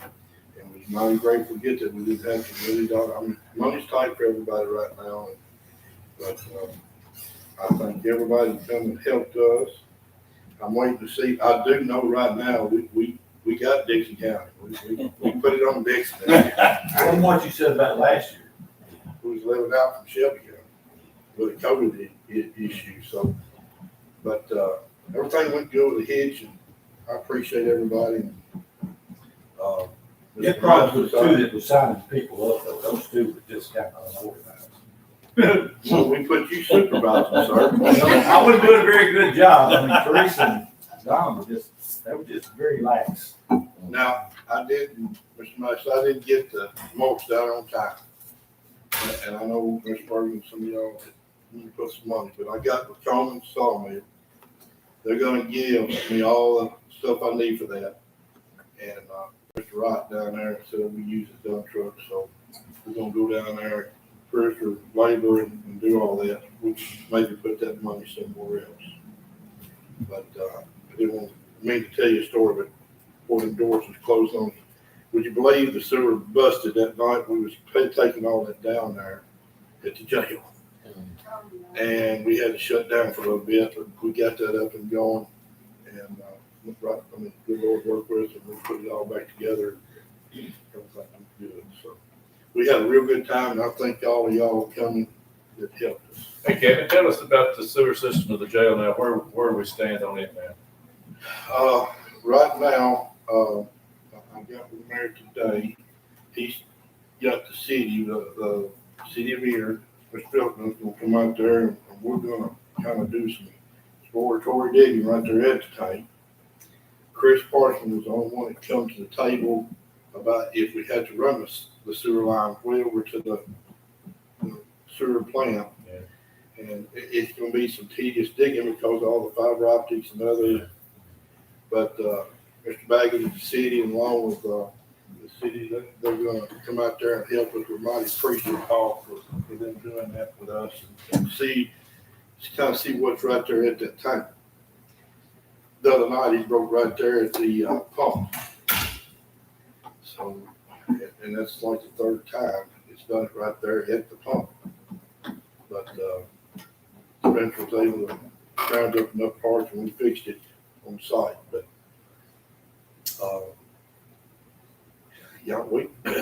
And we're mighty grateful to get that. We didn't have to really, money's tight for everybody right now. But, I think everybody come and helped us. I'm waiting to see, I do know right now, we got Dixon County. We put it on Dixon. From what you said about last year. Who was living out from Shelby County with the COVID issue, so. But, everything went good with the hitch, and I appreciate everybody. It probably was two that was signing people up, though. Those two were just kind of unorganized. So we put you supervising, sir. I wasn't doing a very good job. I mean, Teresa and Don they were just very lax. Now, I didn't, Mr. Max, I didn't get the mulch done on time. And I know Mr. Bergen, some of y'all need to put some money, but I got the Coleman Sawmill. They're gonna give me all the stuff I need for that. And, Mr. Wright down there said we use a dump truck, so we're gonna go down there, first for labor and do all that, which maybe put that money somewhere else. But, I didn't mean to tell you a story, but before the doors was closed on, would you believe the sewer busted that night? We was taking all that down there at the jail. And we had to shut down for a little bit, but we got that up and going. And, good Lord worked with us, and we put it all back together. Everything was good. So we had a real good time, and I thank all of y'all coming that helped us. Hey, Kevin, tell us about the sewer system of the jail now. Where we stand on it now? Right now, I got with the mayor today. He's got the city, the city of Erie, Mr. Philpin's gonna come out there, and we're gonna kind of do some exploratory digging right there at the tank. Chris Parson was the only one that come to the table about if we had to run the sewer line way over to the sewer plant. Yeah. And it's gonna be some tedious digging because of all the fiber optics and other. But, Mr. Baggett at the city, and along with, the city, they're gonna come out there and help us. We're mighty appreciative for them doing that with us, and kind of see what's right there at that tank. The other night, he broke right there at the, pump. So, and that's like the third time it's done it right there at the pump. But, Spencer was able to round up enough parts, and we fixed it on site. But,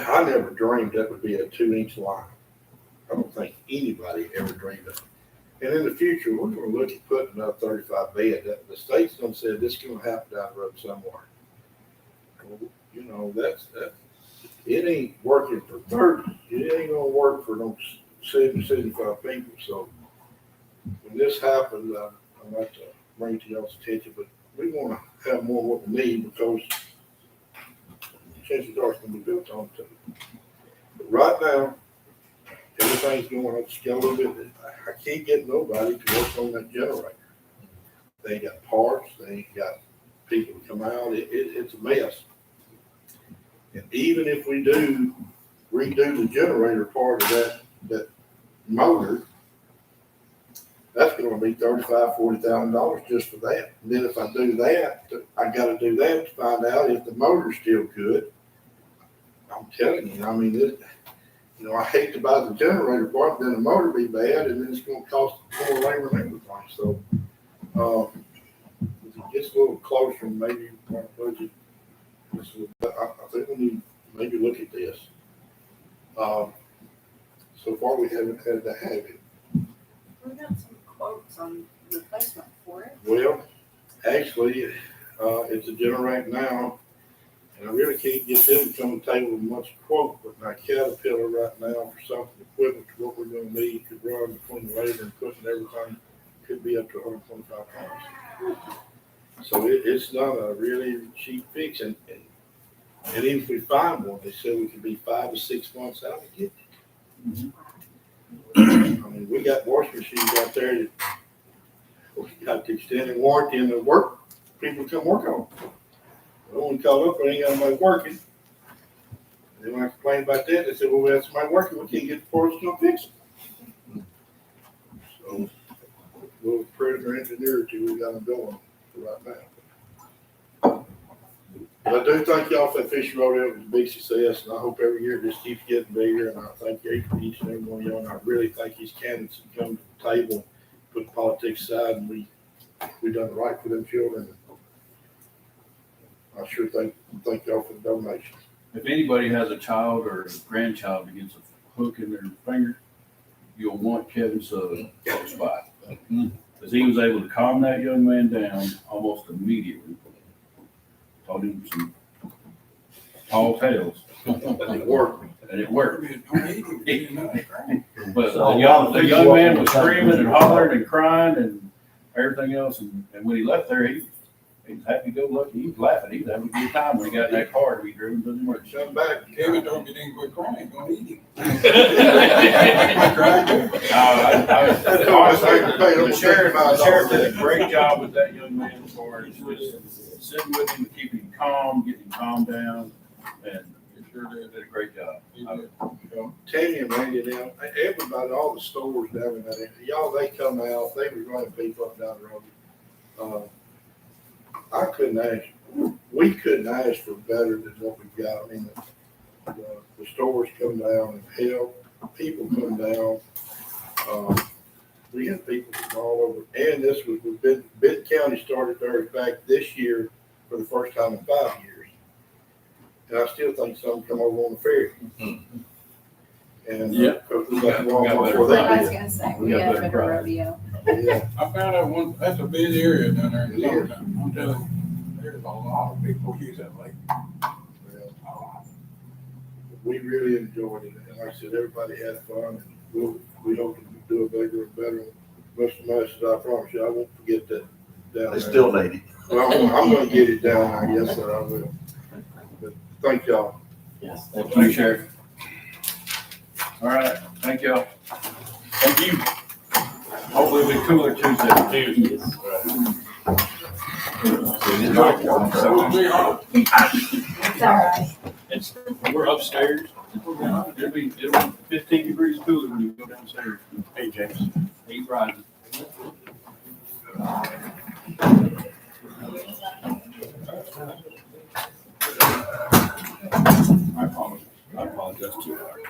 I never dreamed that would be a 2-inch line. I don't think anybody ever dreamed of it. And in the future, we're gonna look at putting another 35 bed. The state's gonna say this is gonna happen down the road somewhere. You know, that's it ain't working for 30. It ain't gonna work for no 70, 75 people. So when this happens, I'd like to bring it to y'all's attention, but we wanna have more what we need, because chances are it's gonna be built on to. But right now, everything's going up scale a little bit. I can't get nobody to work on that generator. They ain't got parts, they ain't got people to come out. It's a mess. And even if we do redo the generator part of that motor, that's gonna be $35,000-$40,000 just for that. And then if I do that, I gotta do that to find out if the motor's still good. I'm telling you, I mean, I hate to buy the generator part, then the motor be bad, and then it's gonna cost more labor and everything. So, if it gets a little closer, maybe our budget, I think we need to maybe look at this. So far, we haven't had to have it. We got some quotes on replacement for it. Well, actually, it's a generator now, and I really can't get them to come to the table with much quote, but my Caterpillar right now for something equivalent to what we're gonna need to run between the labor and putting everything could be up to $125. So it's not a really cheap fix, and even if we find one, they said we could be 5 to 6 months out to get it. I mean, we got washing machines out there that We got the extended warranty and the work, people come work on it. Well, when we called up, we ain't got nobody working. And then when I complained about that, they said, well, we have somebody working, we can't get the parts to fix it. So, a little predator ingenuity we got them going right now. But I do thank y'all for that fishing rodeo. It was a big success, and I hope every year it just keeps getting bigger. And I thank each and every one of y'all. And I really thank these candidates that come to the table, put the politics aside, and we done the right for them children. I sure thank y'all for the donations. If anybody has a child or a grandchild that gets a hook in their finger, you'll want Kevin Sutherland close by. Because he was able to calm that young man down almost immediately. Told him some tall tales. It worked. And it worked. But So, the young man was screaming and hollering and crying and everything else. And when he left there, he was happy-go-lucky. He was laughing. He was having a good time when he got in that car to be driven to the market. Come back. Kevin told me didn't quit crying, don't eat him. The sheriff did a great job with that young man as far as just sitting with him, keeping him calm, getting him calmed down, and it sure did a great job. Tanya and Randy now, everybody, all the stores down in that area, y'all, they come out, they were running people up and down the road. We couldn't ask for better than what we've got. I mean, the stores come down and help, people come down. We had people from all over, and this was, Benton County started theirs back this year for the first time in 5 years. And I still think some come over on the ferry. And, we got Walmart before they I was did. gonna say, we had a better rodeo. Yeah. I found out one, that's a busy area down there in the summertime. I'm telling you, there's a lot of people use that lake. We really enjoyed it, and like I said, everybody had fun, and we hope to do it bigger and better. Mr. Masters, I promise you, I won't forget that down there. They still need it. Well, I'm gonna get it down there, yes, sir, I will. But thank y'all. Yes, thank you. Thanks, Sheriff. All right, thank y'all. Thank you. Hopefully it'll be cooler Tuesday. Yes. It's all right. We're upstairs. It'll be 15 degrees cooler when you go downstairs. Hey, James. He's rising. I apologize too hard.